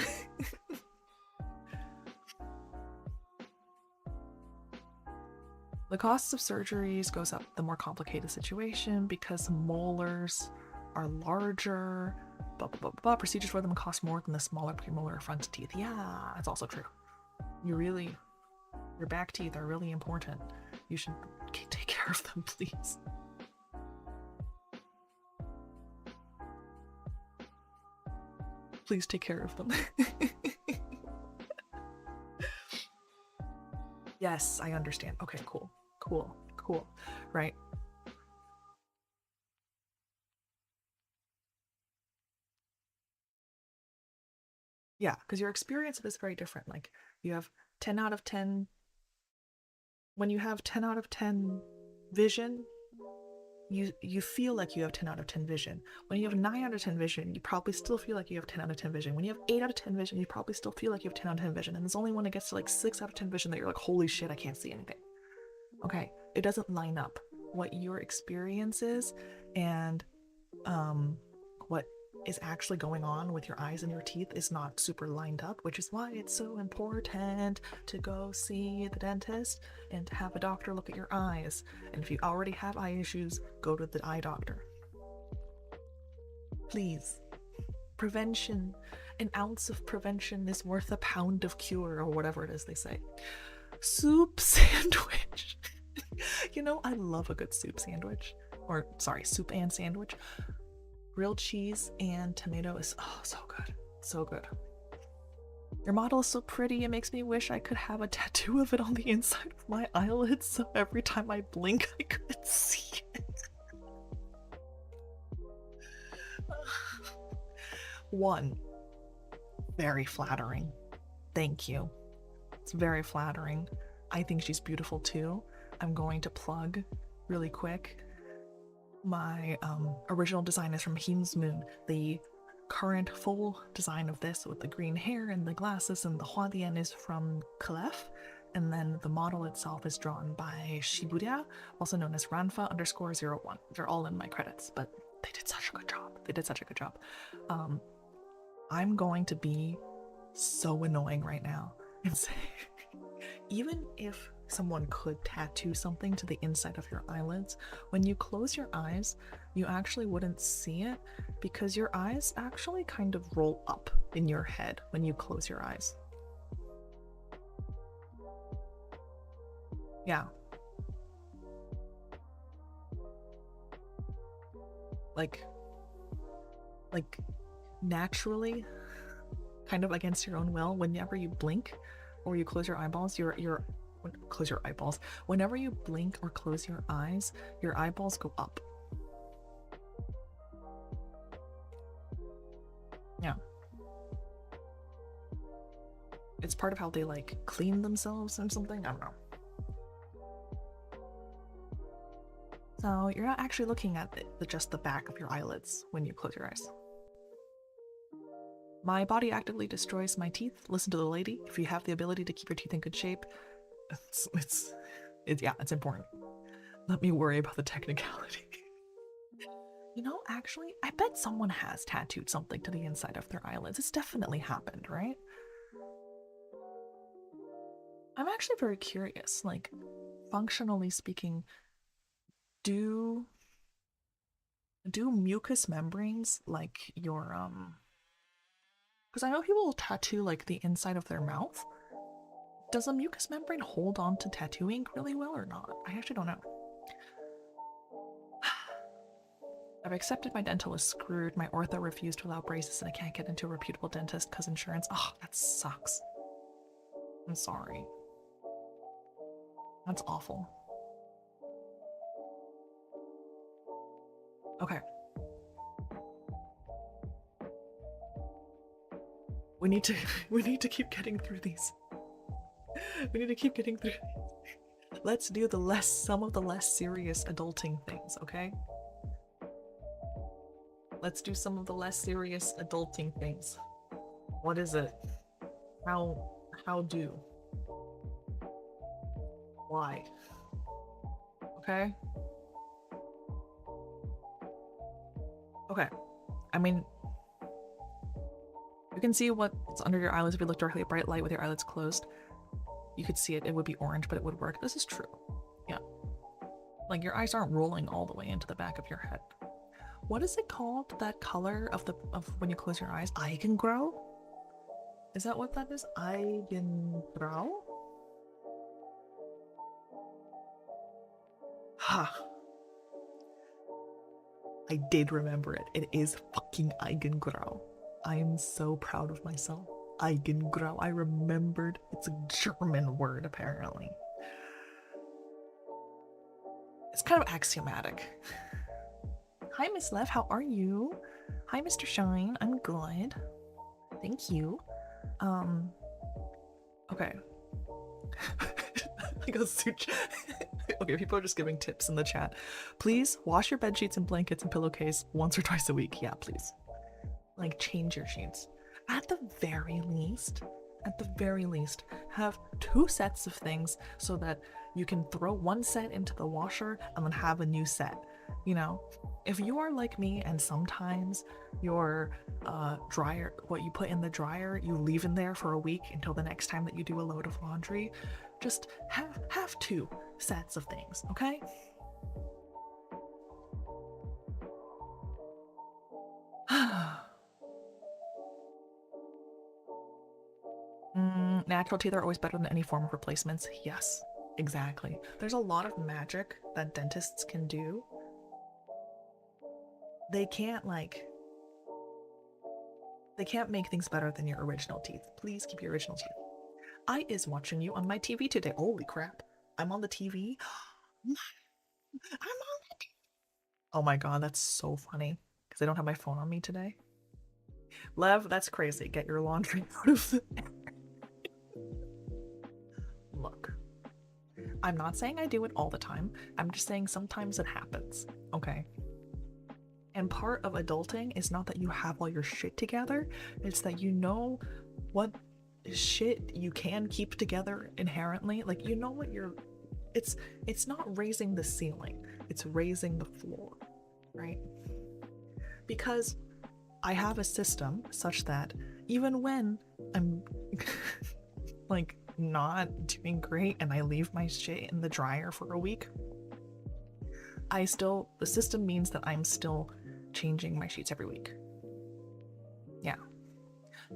The costs of surgeries goes up the more complicated situation, because molars are larger, procedures for them cost more than the smaller premolar front teeth. Yeah, that's also true. Your back teeth are really important. You should take care of them, please. Please take care of them. Yes, I understand. Okay, cool. Right. Yeah, because your experience of it is very different. Like you have 10 out of 10. When you have 10 out of 10 vision, you feel like you have 10 out of 10 vision. When you have 9 out of 10 vision, you probably still feel like you have 10 out of 10 vision. When you have 8 out of 10 vision, you probably still feel like you have 10 out of 10 vision. And it's only when it gets to like 6 out of 10 vision that you're like, holy shit, I can't see anything. Okay, it doesn't line up. What your experience is and what is actually going on with your eyes and your teeth is not super lined up, which is why it's so important to go see the dentist and have a doctor look at your eyes. And if you already have eye issues, go to the eye doctor. Please. Prevention. an ounce of prevention is worth a pound of cure, or whatever it is they say. Soup sandwich. You know, I love a good soup sandwich. Or, sorry, soup and sandwich. Grilled cheese and tomato is, oh, so good. So good. Your model is so pretty, it makes me wish I could have a tattoo of it on the inside of my eyelids, so every time I blink I could see it. One, very flattering. Thank you. It's very flattering. I think she's beautiful too. I'm going to plug really quick. My original design is from Heem's Moon. The current full design of this with the green hair and the glasses and the huadian is from Clef, and then the model itself is drawn by Shibuya, also known as Ranfa_01. They're all in my credits, but they did such a good job. They did such a good job. I'm going to be so annoying right now and say, even if someone could tattoo something to the inside of your eyelids, when you close your eyes, you actually wouldn't see it because your eyes actually kind of roll up in your head when you close your eyes. Yeah. Like naturally, kind of against your own will, whenever you blink or you close your eyeballs, whenever you blink or close your eyes, your eyeballs go up. Yeah. It's part of how they like clean themselves or something. I don't know. So you're not actually looking at just the back of your eyelids when you close your eyes. My body actively destroys my teeth. Listen to the lady. If you have the ability to keep your teeth in good shape, it's important. Let me worry about the technicality. You know, actually, I bet someone has tattooed something to the inside of their eyelids. It's definitely happened, right? I'm actually very curious, like, functionally speaking, do mucous membranes, like your, because I know people will tattoo, like, the inside of their mouth. Does a mucous membrane hold on to tattoo ink really well or not? I actually don't know. I've accepted my dental is screwed. My ortho refused to allow braces and I can't get into a reputable dentist because insurance. Oh, that sucks. I'm sorry. That's awful. Okay. We need to keep getting through these. We need to keep getting through these. Let's do some of the less serious adulting things, okay? Let's do some of the less serious adulting things. What is it? How do? Why? Okay? Okay. I mean, you can see what's under your eyelids if you look directly at bright light with your eyelids closed. You could see it. It would be orange, but it would work. This is true. Yeah. Like, your eyes aren't rolling all the way into the back of your head. What is it called? That color of when you close your eyes? Eigengrau? Is that what that is? Eigengrau? Ha. I did remember it. It is fucking Eigengrau. I am so proud of myself. Eigengrau. I remembered. It's a German word, apparently. It's kind of axiomatic. Hi, Miss Lev. How are you? Hi, Mr. Shine. I'm good. Thank you. Okay. Okay, people are just giving tips in the chat. Please wash your bed sheets and blankets and pillowcase once or twice a week. Yeah, please. Like, change your sheets. At the very least, have 2 sets of things so that you can throw one set into the washer and then have a new set. You know, if you are like me and sometimes your dryer, what you put in the dryer, you leave in there for a week until the next time that you do a load of laundry, just have 2 sets of things, okay? Natural teeth are always better than any form of replacements. Yes, exactly. There's a lot of magic that dentists can do. They can't make things better than your original teeth. Please keep your original teeth. I is watching you on my TV today. Holy crap. I'm on the TV. I'm on the TV. Oh my god, that's so funny. Because I don't have my phone on me today. Lev, that's crazy. Get your laundry out of the air. Look, I'm not saying I do it all the time. I'm just saying sometimes it happens, okay? And part of adulting is not that you have all your shit together, it's that you know what shit you can keep together inherently. Like, you know what you're... It's not raising the ceiling, it's raising the floor, right? Because I have a system such that even when I'm like not doing great and I leave my shit in the dryer for a week, the system means that I'm still changing my sheets every week. Yeah.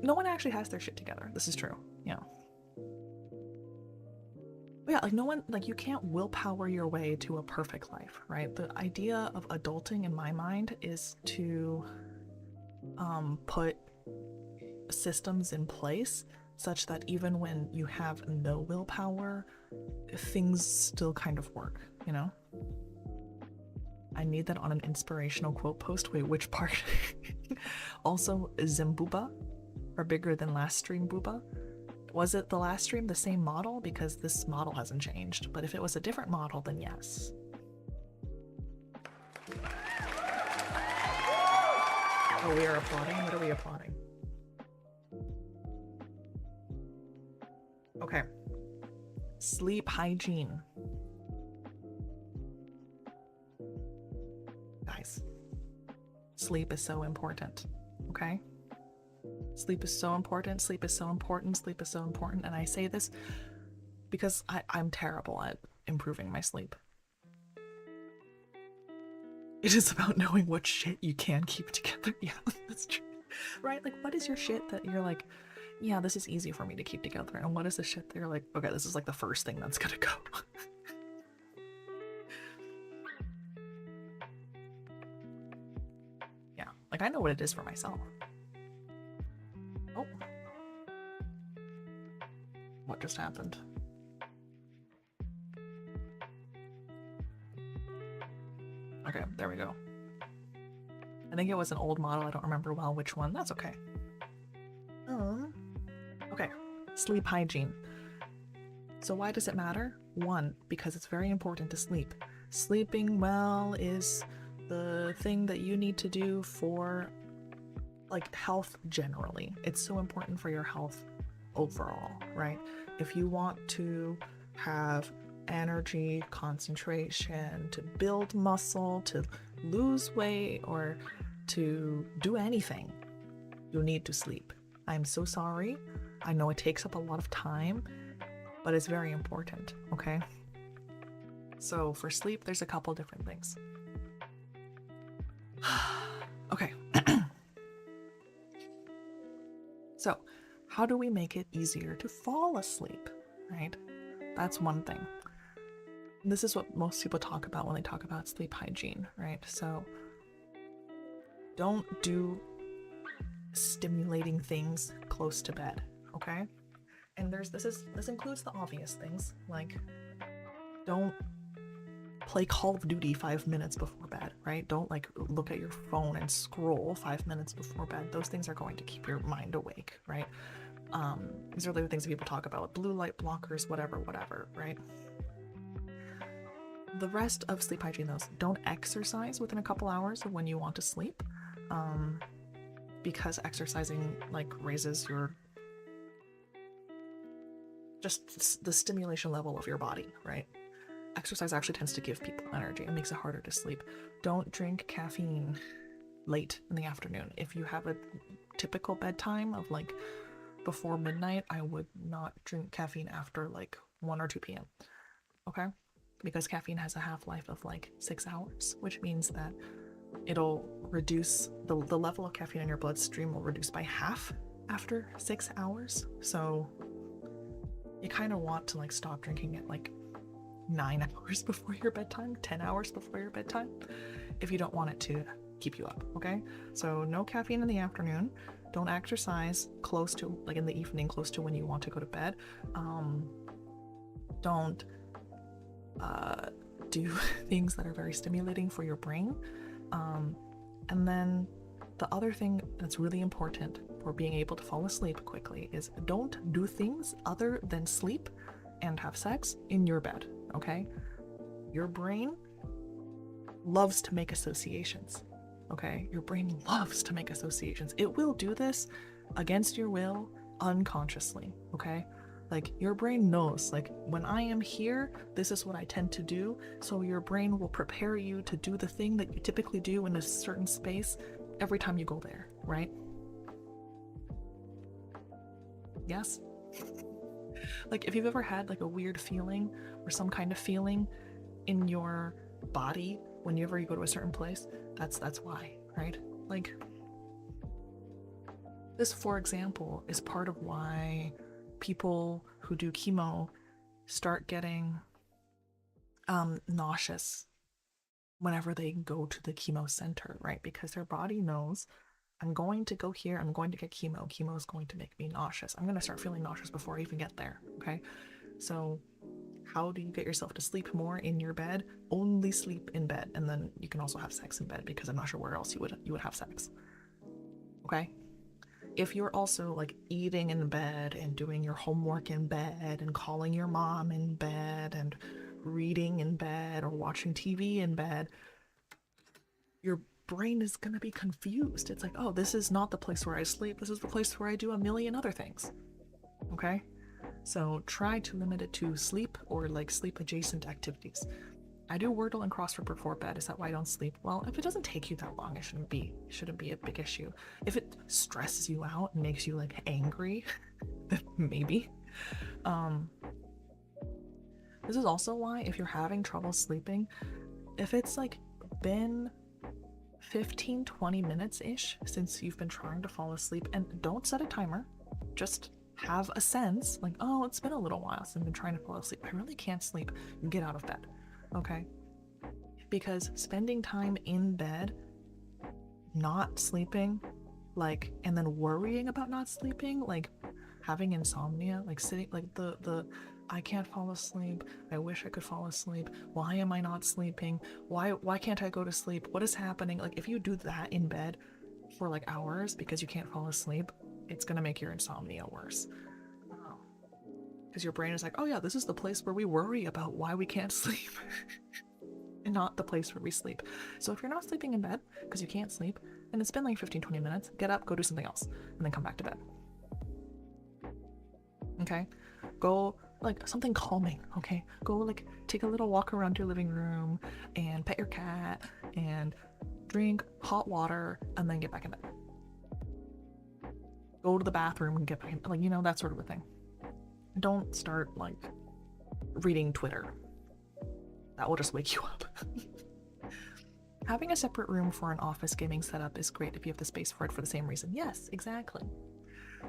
No one actually has their shit together. This is true. Yeah. But yeah, like no one, like you can't willpower your way to a perfect life, right? The idea of adulting in my mind is to put systems in place such that even when you have no willpower, things still kind of work, you know? I need that on an inspirational quote post. Wait, which part? Also, Zimbuba, or bigger than last stream Booba. Was it the last stream the same model? Because this model hasn't changed. But if it was a different model, then yes. Oh, we are applauding? What are we applauding? Okay. Sleep hygiene. Guys, sleep is so important, okay? Sleep is so important, sleep is so important, sleep is so important. And I say this because I'm terrible at improving my sleep. It is about knowing what shit you can keep together. Yeah, that's true. Right? Like, what is your shit that you're like, yeah, this is easy for me to keep together? And what is the shit that you're like, okay, this is like the first thing that's gonna go. Yeah, like I know what it is for myself. Oh. What just happened? Okay, there we go. I think it was an old model. I don't remember well which one. That's okay. Okay, sleep hygiene. So why does it matter? One, because it's very important to sleep. Sleeping well is the thing that you need to do for like health generally. It's so important for your health overall, right? If you want to have energy, concentration, to build muscle, to lose weight, or to do anything, you need to sleep. I'm so sorry. I know it takes up a lot of time, but it's very important, okay? So for sleep, there's a couple different things. Okay. So how do we make it easier to fall asleep, right? That's one thing. This is what most people talk about when they talk about sleep hygiene, right? So don't do stimulating things close to bed, okay? And this includes the obvious things, like don't play Call of Duty 5 minutes before bed, right? Don't like look at your phone and scroll 5 minutes before bed. Those things are going to keep your mind awake, right? These are the things that people talk about, like blue light blockers, whatever, right? The rest of sleep hygiene, though, don't exercise within a couple hours of when you want to sleep, because exercising like raises your just the stimulation level of your body, right? Exercise actually tends to give people energy. It makes it harder to sleep. Don't drink caffeine late in the afternoon. If you have a typical bedtime of like before midnight, I would not drink caffeine after like 1 or 2 p.m. Okay? Because caffeine has a half-life of like 6 hours, which means that it'll reduce the level of caffeine in your bloodstream will reduce by half after 6 hours. So you kind of want to like stop drinking at like 9 hours before your bedtime, 10 hours before your bedtime, if you don't want it to keep you up, okay? So no caffeine in the afternoon. Don't exercise close to, like in the evening, close to when you want to go to bed. Don't do things that are very stimulating for your brain. And then the other thing that's really important for being able to fall asleep quickly is don't do things other than sleep and have sex in your bed, okay? Your brain loves to make associations, okay? Your brain loves to make associations. It will do this against your will, unconsciously, okay? Like, your brain knows, like, when I am here, this is what I tend to do, so your brain will prepare you to do the thing that you typically do in a certain space every time you go there, right? Yes? Like, if you've ever had, like, a weird feeling or some kind of feeling in your body whenever you go to a certain place, that's why, right? Like, this, for example, is part of why people who do chemo start getting nauseous whenever they go to the chemo center, right? Because their body knows, I'm going to go here, I'm going to get chemo. Chemo is going to make me nauseous. I'm going to start feeling nauseous before I even get there, okay? So how do you get yourself to sleep more in your bed? Only sleep in bed, and then you can also have sex in bed, because I'm not sure where else you would have sex, okay? If you're also like eating in bed and doing your homework in bed and calling your mom in bed and reading in bed or watching TV in bed, your brain is going to be confused. It's like, oh, this is not the place where I sleep. This is the place where I do a million other things. Okay? So try to limit it to sleep or like sleep adjacent activities. I do Wordle and crossword before bed. Is that why I don't sleep? Well, if it doesn't take you that long, it shouldn't be a big issue. If it stresses you out and makes you like angry, then maybe. This is also why if you're having trouble sleeping, if it's like been 15-20 minutes-ish since you've been trying to fall asleep, and don't set a timer, just have a sense like, oh, it's been a little while since I've been trying to fall asleep. I really can't sleep. Get out of bed. Okay? Because spending time in bed, not sleeping, like, and then worrying about not sleeping, like having insomnia, like sitting, like the I can't fall asleep, I wish I could fall asleep, why am I not sleeping, why can't I go to sleep, what is happening? Like, if you do that in bed for like hours because you can't fall asleep, it's gonna make your insomnia worse. Because your brain is like, oh yeah, this is the place where we worry about why we can't sleep. And not the place where we sleep. So if you're not sleeping in bed because you can't sleep, and it's been like 15-20 minutes, get up, go do something else, and then come back to bed. Okay? Go like something calming, okay? Go like take a little walk around your living room and pet your cat and drink hot water and then get back in bed. Go to the bathroom and get back in, like, you know, that sort of a thing. Don't start like reading Twitter. That will just wake you up. Having a separate room for an office gaming setup is great if you have the space for it for the same reason. Yes, exactly.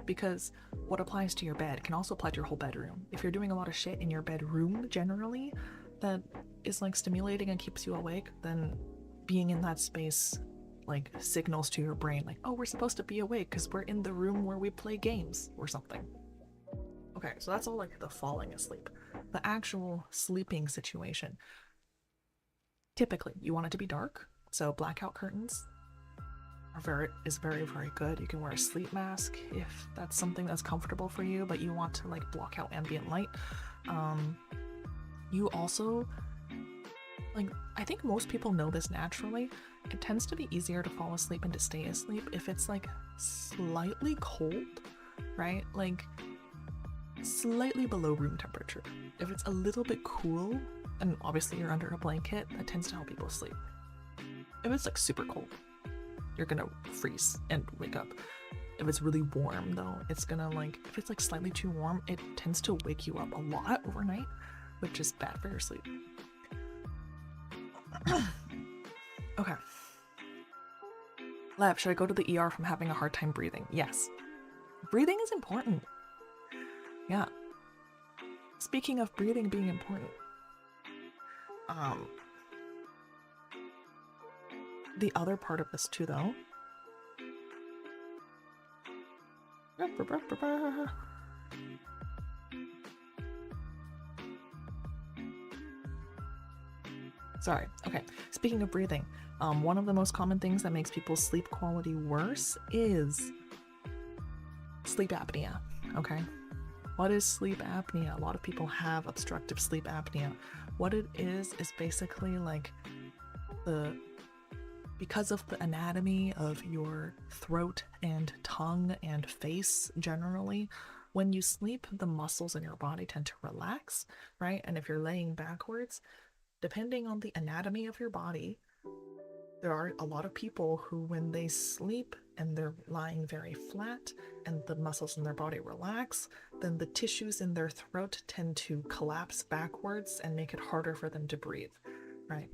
Because what applies to your bed can also apply to your whole bedroom. If you're doing a lot of shit in your bedroom generally that is like stimulating and keeps you awake, then being in that space like signals to your brain like, oh, we're supposed to be awake because we're in the room where we play games or something. Okay, so that's all like the falling asleep. The actual sleeping situation. Typically, you want it to be dark, so blackout curtains is very, very good. You can wear a sleep mask if that's something that's comfortable for you, but you want to like block out ambient light. You also, like, I think most people know this naturally, it tends to be easier to fall asleep and to stay asleep if it's like slightly cold, right? Like slightly below room temperature. If it's a little bit cool, and obviously you're under a blanket, that tends to help people sleep. If it's like super cold, you're gonna freeze and wake up. If it's really warm though, it's gonna like, if it's like slightly too warm, it tends to wake you up a lot overnight, which is bad for your sleep. Okay. Lev, should I go to the ER from having a hard time breathing? Yes. Breathing is important. Yeah. Speaking of breathing being important, the other part of this too, though, sorry, okay, speaking of breathing, one of the most common things that makes people's sleep quality worse is sleep apnea. Okay, what is sleep apnea? A lot of people have obstructive sleep apnea. What it is basically like because of the anatomy of your throat and tongue and face generally, when you sleep, the muscles in your body tend to relax, right? And if you're laying backwards, depending on the anatomy of your body, there are a lot of people who, when they sleep and they're lying very flat and the muscles in their body relax, then the tissues in their throat tend to collapse backwards and make it harder for them to breathe, right?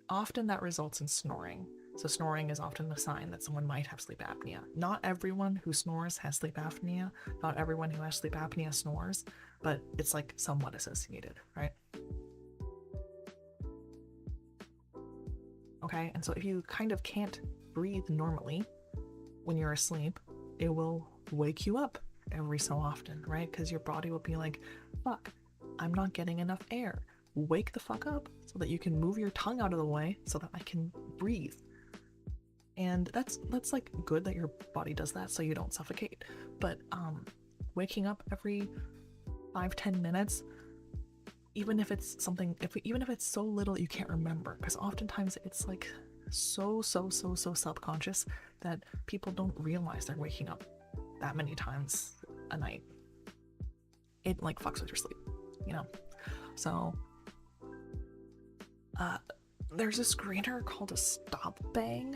Often that results in snoring. So snoring is often a sign that someone might have sleep apnea. Not everyone who snores has sleep apnea. Not everyone who has sleep apnea snores, but it's like somewhat associated, right? Okay, and so if you kind of can't breathe normally when you're asleep, it will wake you up every so often, right? Because your body will be like, fuck, I'm not getting enough air. Wake the fuck up so that you can move your tongue out of the way so that I can breathe. And that's like good that your body does that so you don't suffocate. But waking up every 5-10 minutes, even if it's something, even if it's so little you can't remember, because oftentimes it's like so subconscious that people don't realize they're waking up that many times a night. It like fucks with your sleep, you know? So there's a screener called a stop bang,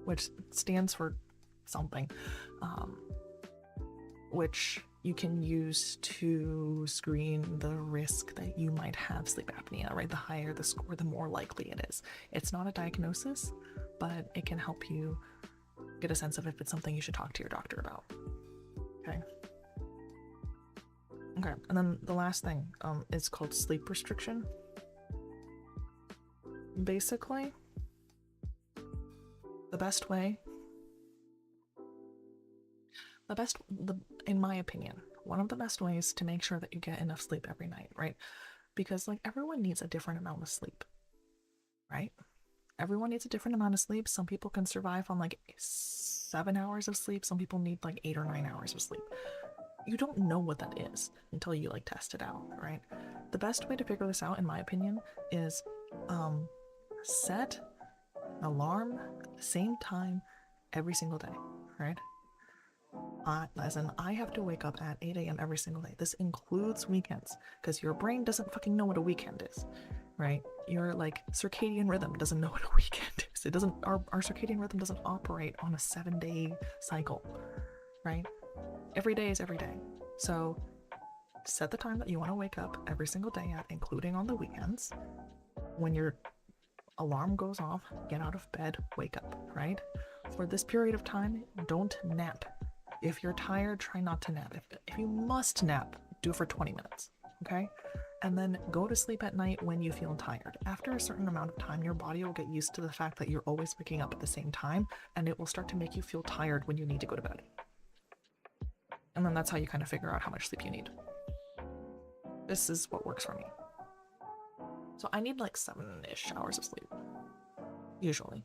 which stands for something, which you can use to screen the risk that you might have sleep apnea, right? The higher the score, the more likely it is. It's not a diagnosis, but it can help you get a sense of if it's something you should talk to your doctor about. Okay. Okay, and then the last thing is called sleep restriction. Basically, in my opinion, one of the best ways to make sure that you get enough sleep every night, right? Because like everyone needs a different amount of sleep, right? Everyone needs a different amount of sleep. Some people can survive on like 7 hours of sleep. Some people need like 8 or 9 hours of sleep. You don't know what that is until you like test it out, right? The best way to figure this out, in my opinion, is set an alarm at the same time every single day, right? As in, I have to wake up at 8 a.m. every single day. This includes weekends, because your brain doesn't fucking know what a weekend is, right? Your like circadian rhythm doesn't know what a weekend is. It doesn't. Our circadian rhythm doesn't operate on a 7-day cycle, right? Every day is every day. So set the time that you want to wake up every single day at, including on the weekends. When your alarm goes off, get out of bed, wake up, right? For this period of time, don't nap. If you're tired, try not to nap. If you must nap, do it for 20 minutes, okay? And then go to sleep at night when you feel tired. After a certain amount of time, your body will get used to the fact that you're always waking up at the same time, and it will start to make you feel tired when you need to go to bed. And then that's how you kind of figure out how much sleep you need. This is what works for me. So I need like 7-ish hours of sleep, usually.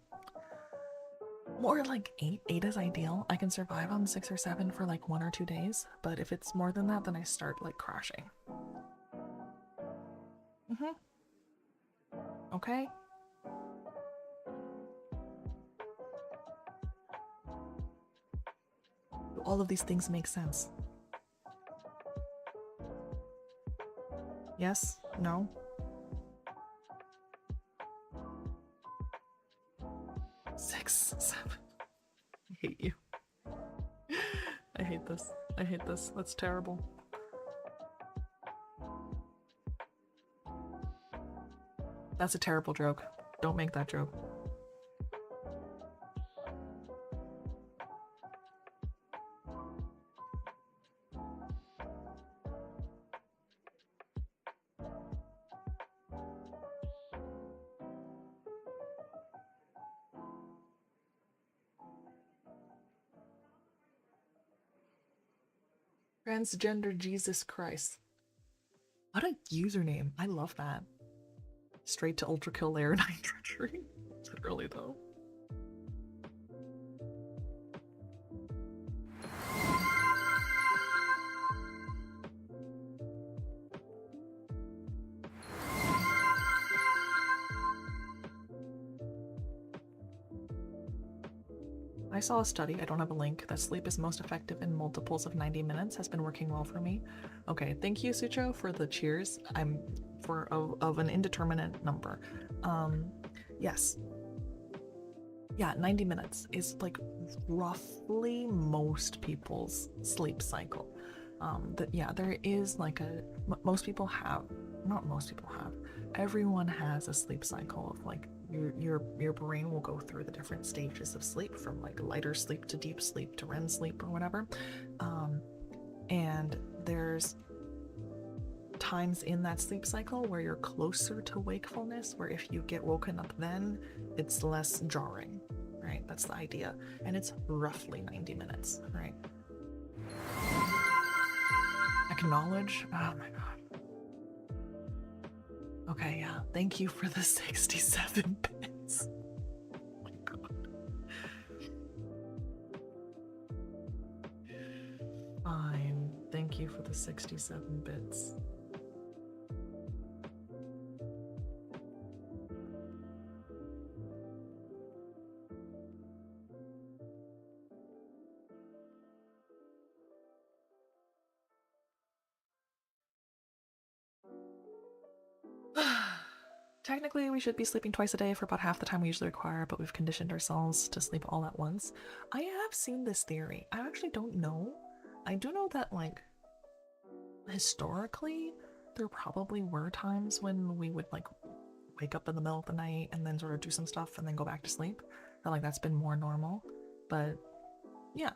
More like 8. 8 is ideal. I can survive on 6 or 7 for like 1 or 2 days, but if it's more than that, then I start like crashing. Okay? Do all of these things make sense? Yes? No? Six, 7. I hate you. I hate this. I hate this. That's terrible. That's a terrible joke. Don't make that joke. Transgender Jesus Christ. What a username. I love that. Straight to Ultra Kill Layer 9 treachery. It's early though. I saw a study, I don't have a link, that sleep is most effective in multiples of 90 minutes, has been working well for me. Okay, thank you, Sucho, for the cheers. I'm for of an indeterminate number. Yes. Yeah, 90 minutes is like roughly most people's sleep cycle. Yeah, there is like most people have, not most people have, everyone has a sleep cycle of like your brain will go through the different stages of sleep, from like lighter sleep to deep sleep to REM sleep or whatever. And there's times in that sleep cycle where you're closer to wakefulness, where if you get woken up then, it's less jarring, right? That's the idea. And it's roughly 90 minutes, right? Acknowledge. Oh my god. Okay, yeah. Thank you for the 67 bits. Oh my god. Fine. Thank you for the 67 bits. Technically, we should be sleeping twice a day for about half the time we usually require, but we've conditioned ourselves to sleep all at once. I have seen this theory. I actually don't know. I do know that, like, historically, there probably were times when we would, like, wake up in the middle of the night and then sort of do some stuff and then go back to sleep. That, like, that's been more normal. But, yeah.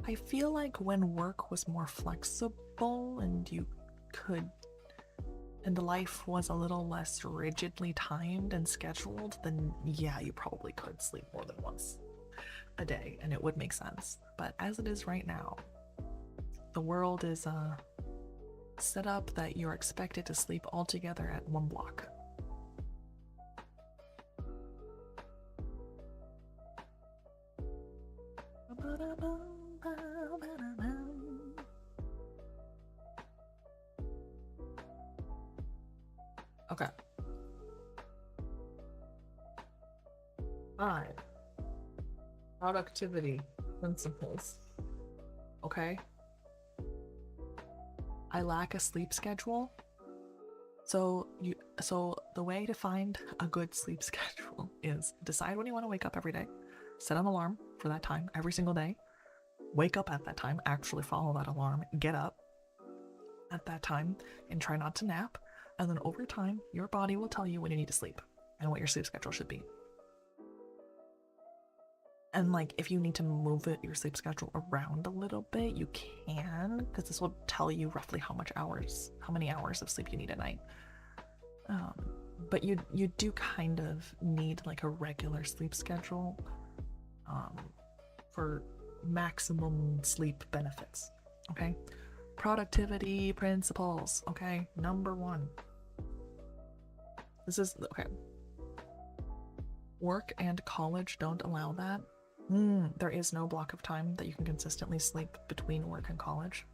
I feel like when work was more flexible and you could, and life was a little less rigidly timed and scheduled, then yeah, you probably could sleep more than once a day and it would make sense. But as it is right now, the world is set up that you're expected to sleep all together at one block. Okay. 5. Productivity principles. Okay. I lack a sleep schedule. So the way to find a good sleep schedule is decide when you want to wake up every day. Set an alarm for that time every single day. Wake up at that time, actually follow that alarm, get up at that time and try not to nap. And then over time, your body will tell you when you need to sleep and what your sleep schedule should be. And like, if you need to move your sleep schedule around a little bit, you can, because this will tell you roughly how many hours of sleep you need a night. But you do kind of need like a regular sleep schedule for maximum sleep benefits. Okay, productivity principles. Okay, number 1. This is okay. Work and college don't allow that. There is no block of time that you can consistently sleep between work and college.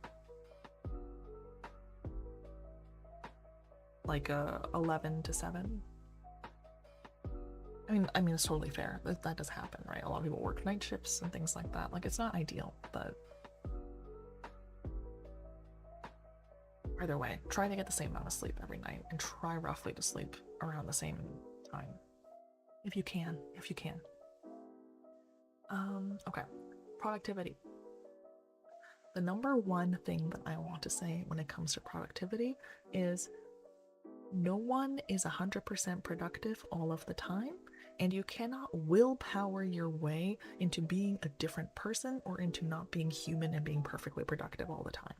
Like 11 to 7. I mean, it's totally fair. That does happen, right? A lot of people work night shifts and things like that. Like, it's not ideal, but either way, try to get the same amount of sleep every night and try roughly to sleep around the same time. If you can. Okay. Productivity. The number 1 thing that I want to say when it comes to productivity is no one is 100% productive all of the time, and you cannot willpower your way into being a different person or into not being human and being perfectly productive all the time.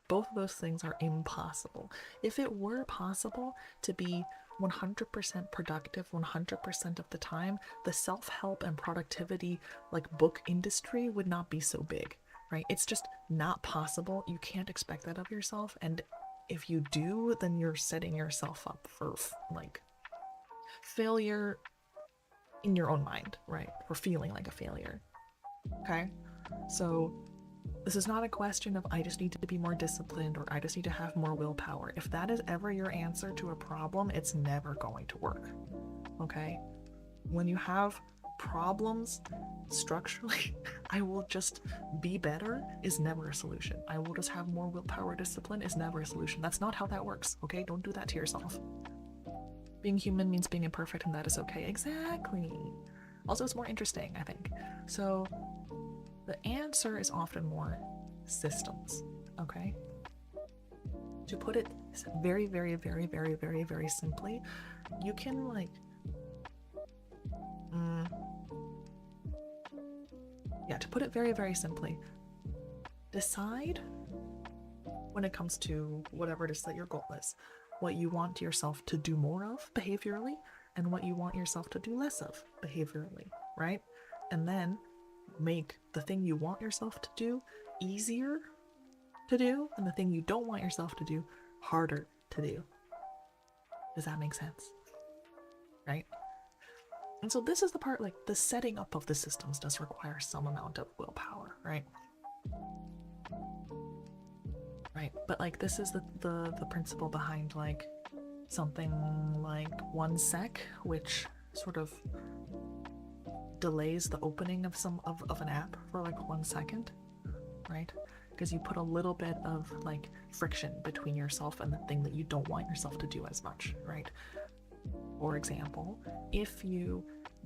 Both of those things are impossible. If it were possible to be 100% productive 100% of the time, the self-help and productivity like book industry would not be so big. right? It's just not possible. You can't expect that of yourself. And if you do, then you're setting yourself up for like failure in your own mind, right? For feeling like a failure. Okay? So this is not a question of I just need to be more disciplined or I just need to have more willpower. If that is ever your answer to a problem, it's never going to work. Okay? When you have problems structurally, I will just be better is never a solution. I will just have more willpower, discipline is never a solution. That's not how that works. Okay? Don't do that to yourself. Being human means being imperfect, and that is okay. Exactly. Also, it's more interesting, I think. So the answer is often more systems, okay? To put it very, very, very, very, very, very simply, you can like, to put it very, very simply, decide when it comes to whatever it is that your goal is, what you want yourself to do more of behaviorally and what you want yourself to do less of behaviorally, right? And then make the thing you want yourself to do easier to do and the thing you don't want yourself to do harder to do. Does that make sense? Right? And so this is the part, like the setting up of the systems does require some amount of willpower, right? Right, but like this is the principle behind like something like 1 sec, which sort of delays the opening of an app for like 1 second, right? Because you put a little bit of like friction between yourself and the thing that you don't want yourself to do as much, right? For example, if you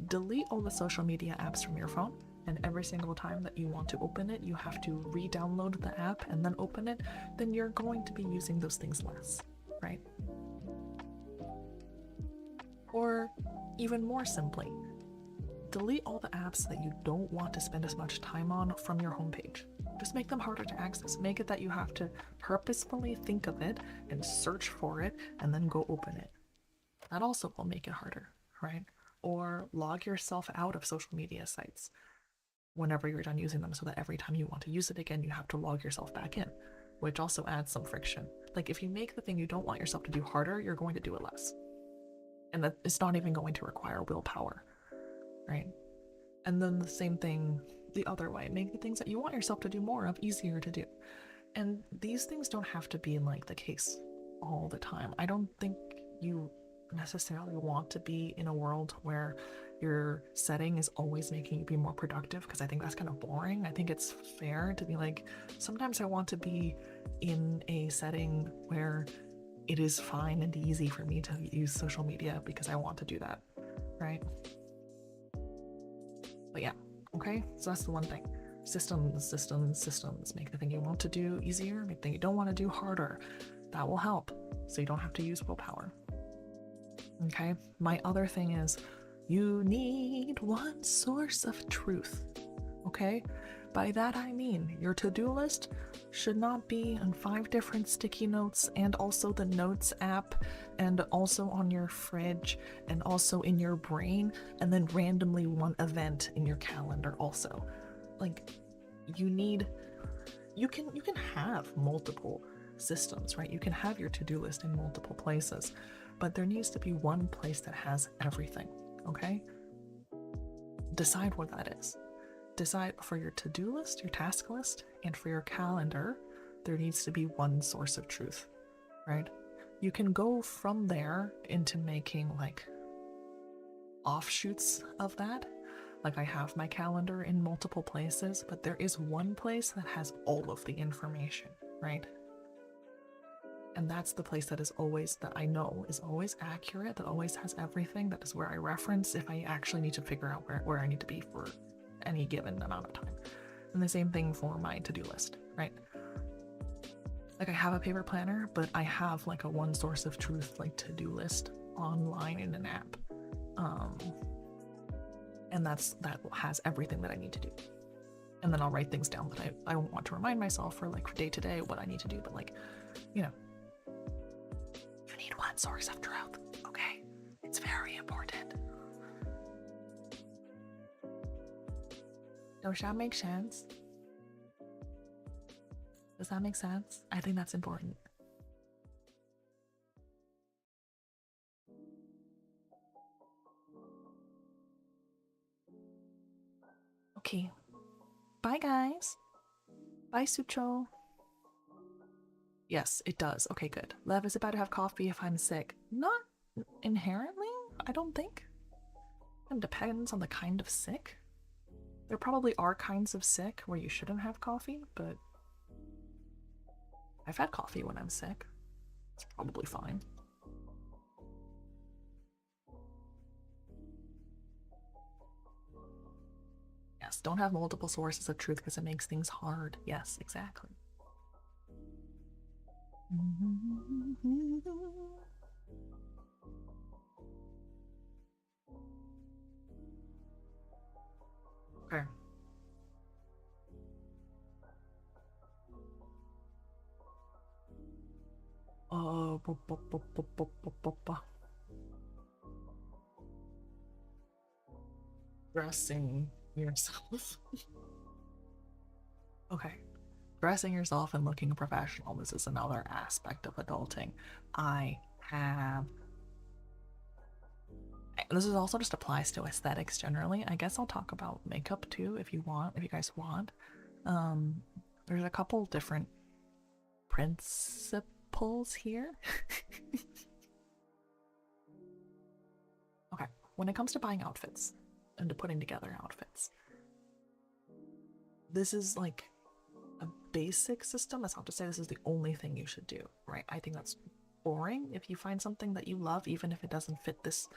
delete all the social media apps from your phone, and every single time that you want to open it, you have to re-download the app and then open it, then you're going to be using those things less, right? Or even more simply, delete all the apps that you don't want to spend as much time on from your homepage. Just make them harder to access. Make it that you have to purposefully think of it and search for it and then go open it. That also will make it harder, right? Or log yourself out of social media sites whenever you're done using them so that every time you want to use it again, you have to log yourself back in, which also adds some friction. Like if you make the thing you don't want yourself to do harder, you're going to do it less. And that it's not even going to require willpower, right? And then the same thing the other way. Make the things that you want yourself to do more of easier to do. And these things don't have to be like the case all the time. I don't think you necessarily want to be in a world where your setting is always making you be more productive, because I think that's kind of boring. I think it's fair to be like, sometimes I want to be in a setting where it is fine and easy for me to use social media because I want to do that, right? But yeah, okay, so that's the one thing. Systems. Make the thing you want to do easier, make the thing you don't want to do harder. That will help, so you don't have to use willpower. Okay, my other thing is you need one source of truth, okay? By that I mean your to-do list should not be on 5 different sticky notes and also the Notes app and also on your fridge and also in your brain and then randomly one event in your calendar also. Like you can have multiple systems, right? You can have your to-do list in multiple places, but there needs to be one place that has everything, okay? Decide what that is. Decide for your to-do list, your task list, and for your calendar, there needs to be one source of truth, right? You can go from there into making like offshoots of that. Like I have my calendar in multiple places, but there is one place that has all of the information, right? And that's the place that is always, that I know is always accurate, that always has everything, that is where I reference if I actually need to figure out where I need to be for any given amount of time. And the same thing for my to-do list, right? Like I have a paper planner, but I have like a one source of truth, like to-do list online in an app. And that has everything that I need to do. And then I'll write things down that I want to remind myself for like day to day what I need to do, but like, you know, you need one source of truth, okay? It's very important. Does that make sense? Does that make sense? I think that's important. Okay. Bye, guys. Bye, Sucho. Yes, it does. Okay, good. Lev, is it bad to have coffee if I'm sick? Not inherently, I don't think. It depends on the kind of sick. There probably are kinds of sick where you shouldn't have coffee, but I've had coffee when I'm sick. It's probably fine. Yes, don't have multiple sources of truth because it makes things hard. Yes, exactly. Okay. Dressing yourself. Okay. Dressing yourself and looking professional. This is another aspect of adulting. This is also just applies to aesthetics generally. I guess I'll talk about makeup too if you guys want. There's a couple different principles here. Okay, when it comes to buying outfits and to putting together outfits, this is like a basic system. That's not to say this is the only thing you should do, right? I think that's boring. If you find something that you love, even if it doesn't fit this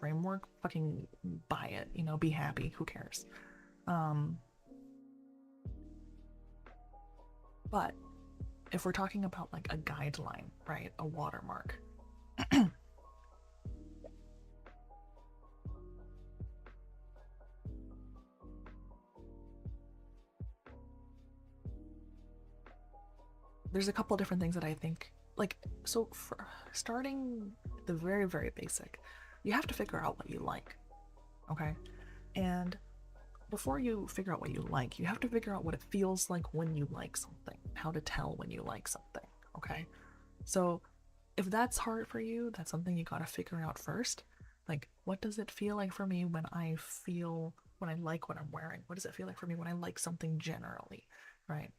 framework, fucking buy it, you know, be happy, who cares? But if we're talking about like a guideline, right, a watermark, there's a couple different things that I think, like, so for starting the very, very basic, you have to figure out what you like, okay? And before you figure out what you like, you have to figure out what it feels like when you like something, how to tell when you like something, okay? So if that's hard for you, that's something you gotta figure out first. Like, what does it feel like for me when I like what I'm wearing? What does it feel like for me when I like something generally, right?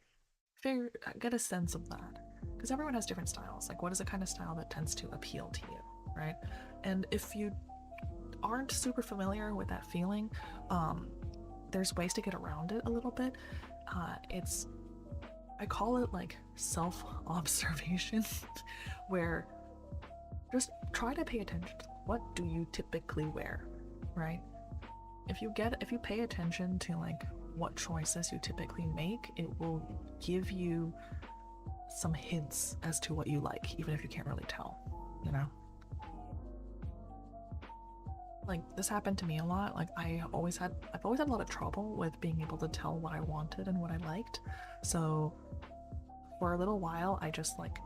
Get a sense of that, because everyone has different styles. Like, what is the kind of style that tends to appeal to you, right? And if you aren't super familiar with that feeling, there's ways to get around it a little bit. I call it like self-observation, where just try to pay attention to what do you typically wear, right? If you pay attention to like what choices you typically make, it will give you some hints as to what you like, even if you can't really tell, you know? Like, this happened to me a lot. Like, I've always had a lot of trouble with being able to tell what I wanted and what I liked. So for a little while, I just like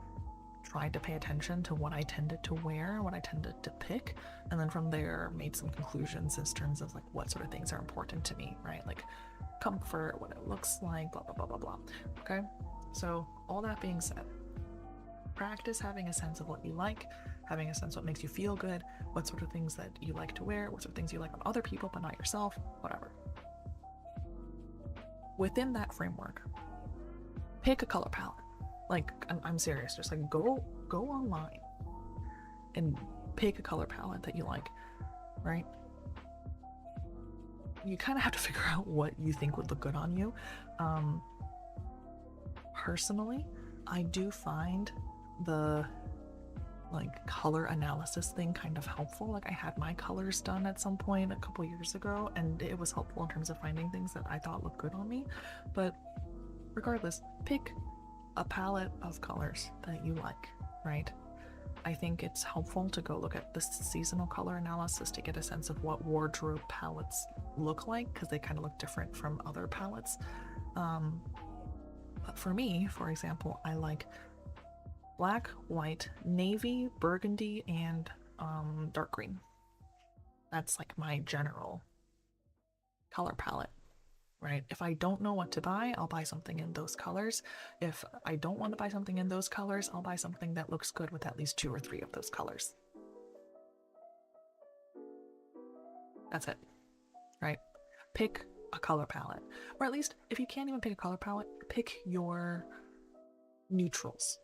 tried to pay attention to what I tended to wear, what I tended to pick, and then from there made some conclusions in terms of like what sort of things are important to me, right? Like comfort, what it looks like, blah blah blah blah blah. Okay, so all that being said, practice having a sense of what you like, having a sense of what makes you feel good, what sort of things that you like to wear, what sort of things you like on other people but not yourself, whatever. Within that framework, pick a color palette. Like, I'm serious, just like go online and pick a color palette that you like, right? You kind of have to figure out what you think would look good on you. Personally, I do find the like color analysis thing kind of helpful. Like, I had my colors done at some point a couple years ago, and it was helpful in terms of finding things that I thought looked good on me. But regardless, pick a palette of colors that you like, right? I think it's helpful to go look at the seasonal color analysis to get a sense of what wardrobe palettes look like, because they kind of look different from other palettes. But for me, for example, I like black, white, navy, burgundy, and dark green. That's like my general color palette. right? If I don't know what to buy, I'll buy something in those colors. If I don't want to buy something in those colors, I'll buy something that looks good with at least 2 or 3 of those colors. That's it, right? Pick a color palette, or at least if you can't even pick a color palette, pick your neutrals,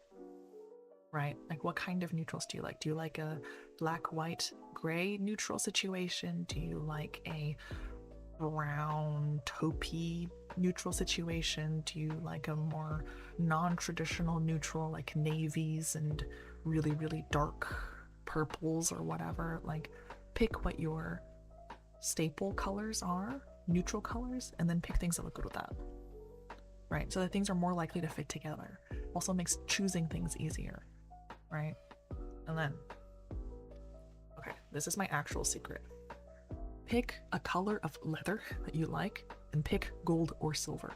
right? Like, what kind of neutrals do you like? Do you like a black, white, gray neutral situation? Do you like a brown, taupey neutral situation? Do you like a more non-traditional neutral, like navies and really, really dark purples or whatever? Like, pick what your staple colors are, neutral colors, and then pick things that look good with that, right? So that things are more likely to fit together. Also makes choosing things easier, right? And then, okay, this is my actual secret. Pick a color of leather that you like and pick gold or silver.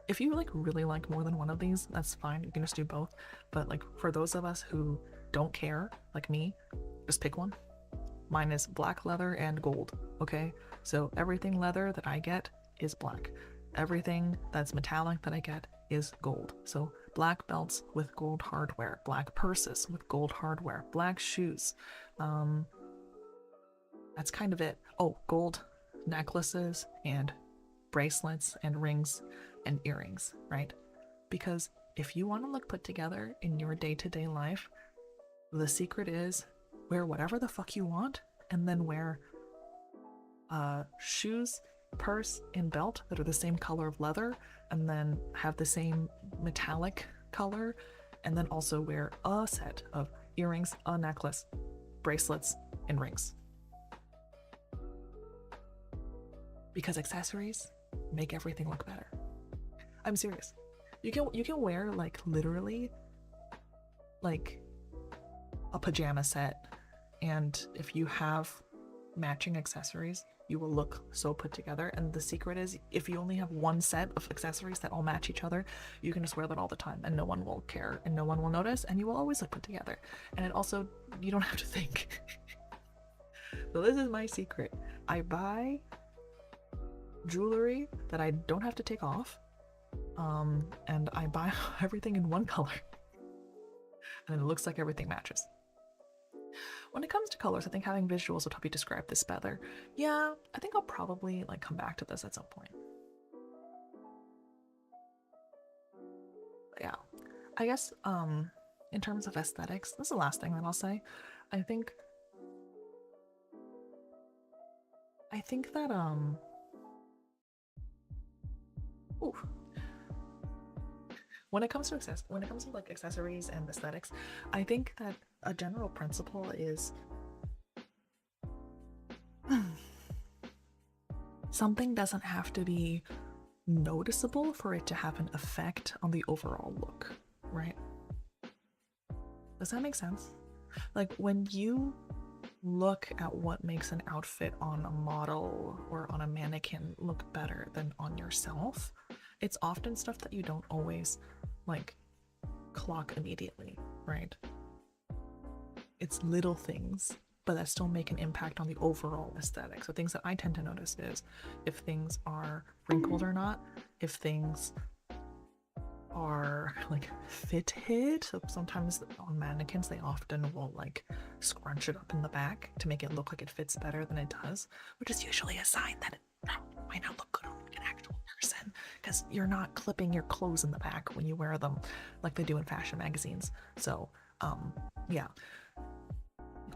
If you like really like more than one of these, that's fine. You can just do both. But like for those of us who don't care, like me, just pick one. Mine is black leather and gold, okay? So everything leather that I get is black. Everything that's metallic that I get is gold. So black belts with gold hardware, black purses with gold hardware, black shoes. That's kind of it. Oh, gold necklaces and bracelets and rings and earrings, right? Because if you want to look put together in your day-to-day life, the secret is wear whatever the fuck you want, and then wear shoes, purse, and belt that are the same color of leather, and then have the same metallic color, and then also wear a set of earrings, a necklace, bracelets, and rings. Because accessories make everything look better. I'm serious. You can wear like literally like a pajama set, and if you have matching accessories, you will look so put together. And the secret is, if you only have one set of accessories that all match each other, you can just wear that all the time and no one will care and no one will notice, and you will always look put together. And it also, you don't have to think. So this is my secret. I buy jewelry that I don't have to take off, and I buy everything in one color, and it looks like everything matches. When it comes to colors, I think having visuals would help you describe this better. Yeah, I think I'll probably like come back to this at some point. But yeah, I guess in terms of aesthetics, this is the last thing that I'll say. I think that ooh. When it comes to like accessories and aesthetics, I think that a general principle is something doesn't have to be noticeable for it to have an effect on the overall look, right? Does that make sense? Like when you look at what makes an outfit on a model or on a mannequin look better than on yourself, it's often stuff that you don't always like clock immediately, right? It's little things, but that still make an impact on the overall aesthetic. So things that I tend to notice is if things are wrinkled or not, if things are like fitted. So sometimes on mannequins they often will like scrunch it up in the back to make it look like it fits better than it does, which is usually a sign that it might not look good on an actual person, because you're not clipping your clothes in the back when you wear them like they do in fashion magazines. So yeah,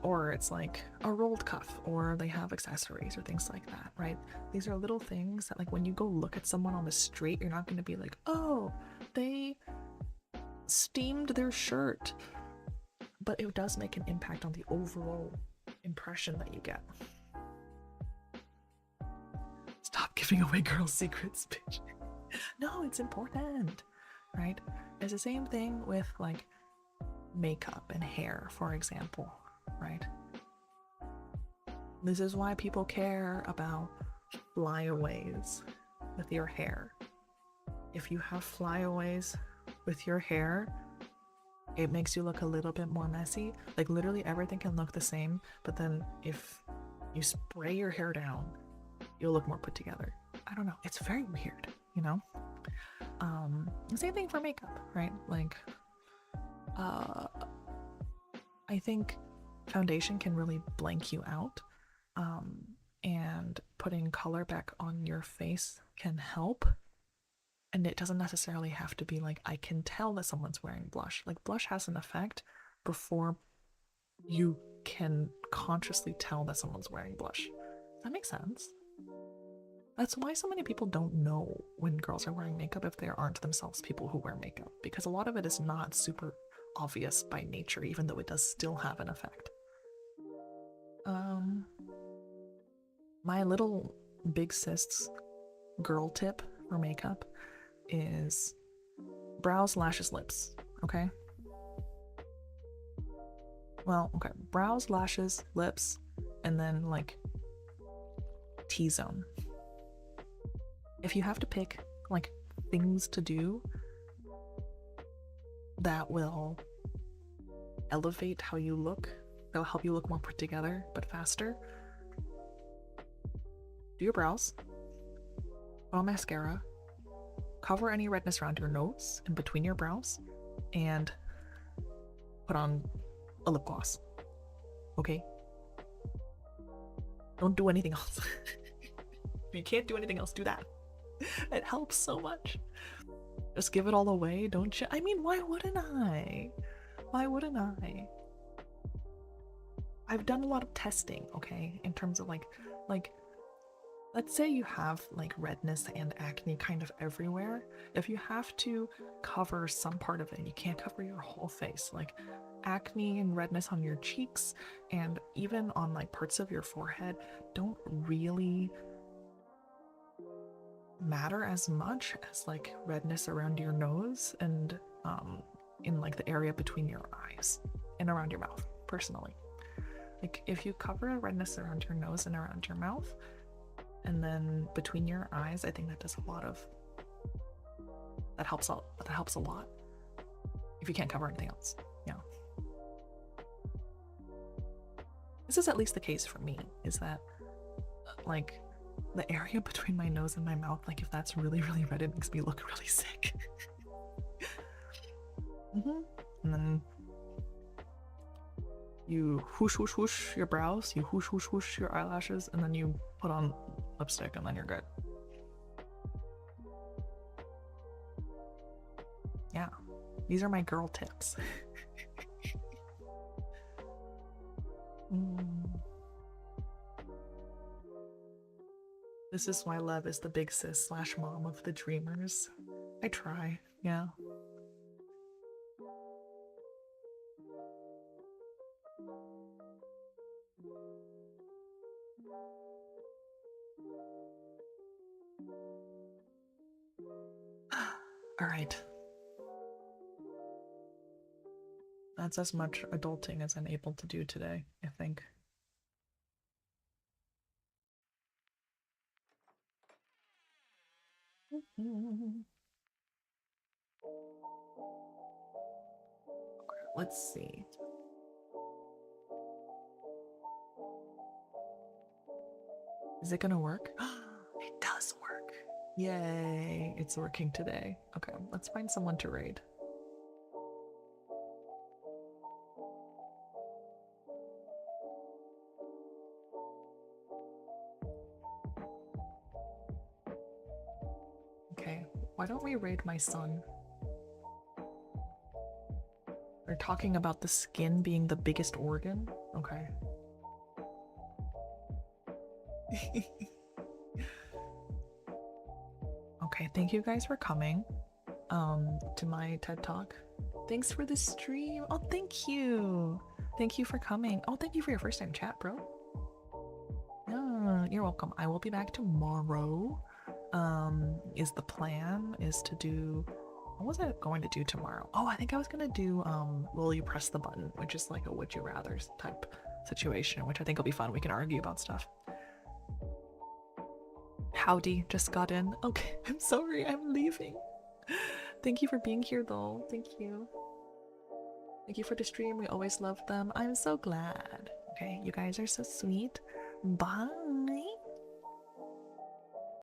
or it's like a rolled cuff, or they have accessories or things like that, right? These are little things that like when you go look at someone on the street, you're not going to be like, oh, they steamed their shirt, but it does make an impact on the overall impression that you get. Stop giving away girls' secrets, bitch. No, it's important, right? It's the same thing with like makeup and hair, for example, right? This is why people care about flyaways with your hair. If you have flyaways with your hair, it makes you look a little bit more messy. Like literally everything can look the same, but then if you spray your hair down, you'll look more put together. I don't know, it's very weird, you know? Same thing for makeup, right? Like, I think foundation can really blank you out, and putting color back on your face can help. And it doesn't necessarily have to be like, I can tell that someone's wearing blush. Like, blush has an effect before you can consciously tell that someone's wearing blush. That makes sense. That's why so many people don't know when girls are wearing makeup if there aren't themselves people who wear makeup, because a lot of it is not super obvious by nature, even though it does still have an effect. My little big sis girl tip for makeup is brows, lashes, lips, okay? Well, okay, brows, lashes, lips, and then like T-zone. If you have to pick like things to do that will elevate how you look, that will help you look more put together but faster, do your brows, put on mascara, cover any redness around your nose and between your brows, and put on a lip gloss. Okay? Don't do anything else. If you can't do anything else, do that. It helps so much. Just give it all away, don't you? I mean, why wouldn't I? Why wouldn't I? I've done a lot of testing, okay, in terms of like let's say you have like redness and acne kind of everywhere. If you have to cover some part of it, you can't cover your whole face. Like acne and redness on your cheeks and even on like parts of your forehead don't really matter as much as like redness around your nose and in like the area between your eyes and around your mouth. Personally, like if you cover redness around your nose and around your mouth and then between your eyes, I think that does a lot of that helps a lot if you can't cover anything else. Yeah, this is at least the case for me, is that like the area between my nose and my mouth, like if that's really red, it makes me look really sick. And then you whoosh whoosh whoosh your brows, you whoosh whoosh whoosh your eyelashes, and then you put on lipstick and then you're good. Yeah, these are my girl tips. This is why Lev is the big sis / mom of the dreamers. I try, yeah. All right. That's as much adulting as I'm able to do today, I think. Let's see. Is it gonna work? It does work. Yay, it's working today. Okay, let's find someone to raid. Okay, why don't we raid my son? They're talking about the skin being the biggest organ? Okay. Okay, thank you guys for coming to my TED Talk. Thanks for the stream. Oh, thank you. Thank you for coming. Oh, thank you for your first time chat, bro. Yeah, you're welcome. I will be back tomorrow. Is the plan is to do, what was I going to do tomorrow? Oh, I think I was gonna do will you press the button, which is like a would you rather type situation, which I think will be fun. We can argue about stuff. Howdy, just got in. Okay, I'm sorry, I'm leaving. Thank you for being here though. Thank you. Thank you for the stream. We always love them. I'm so glad. Okay, you guys are so sweet. Bye.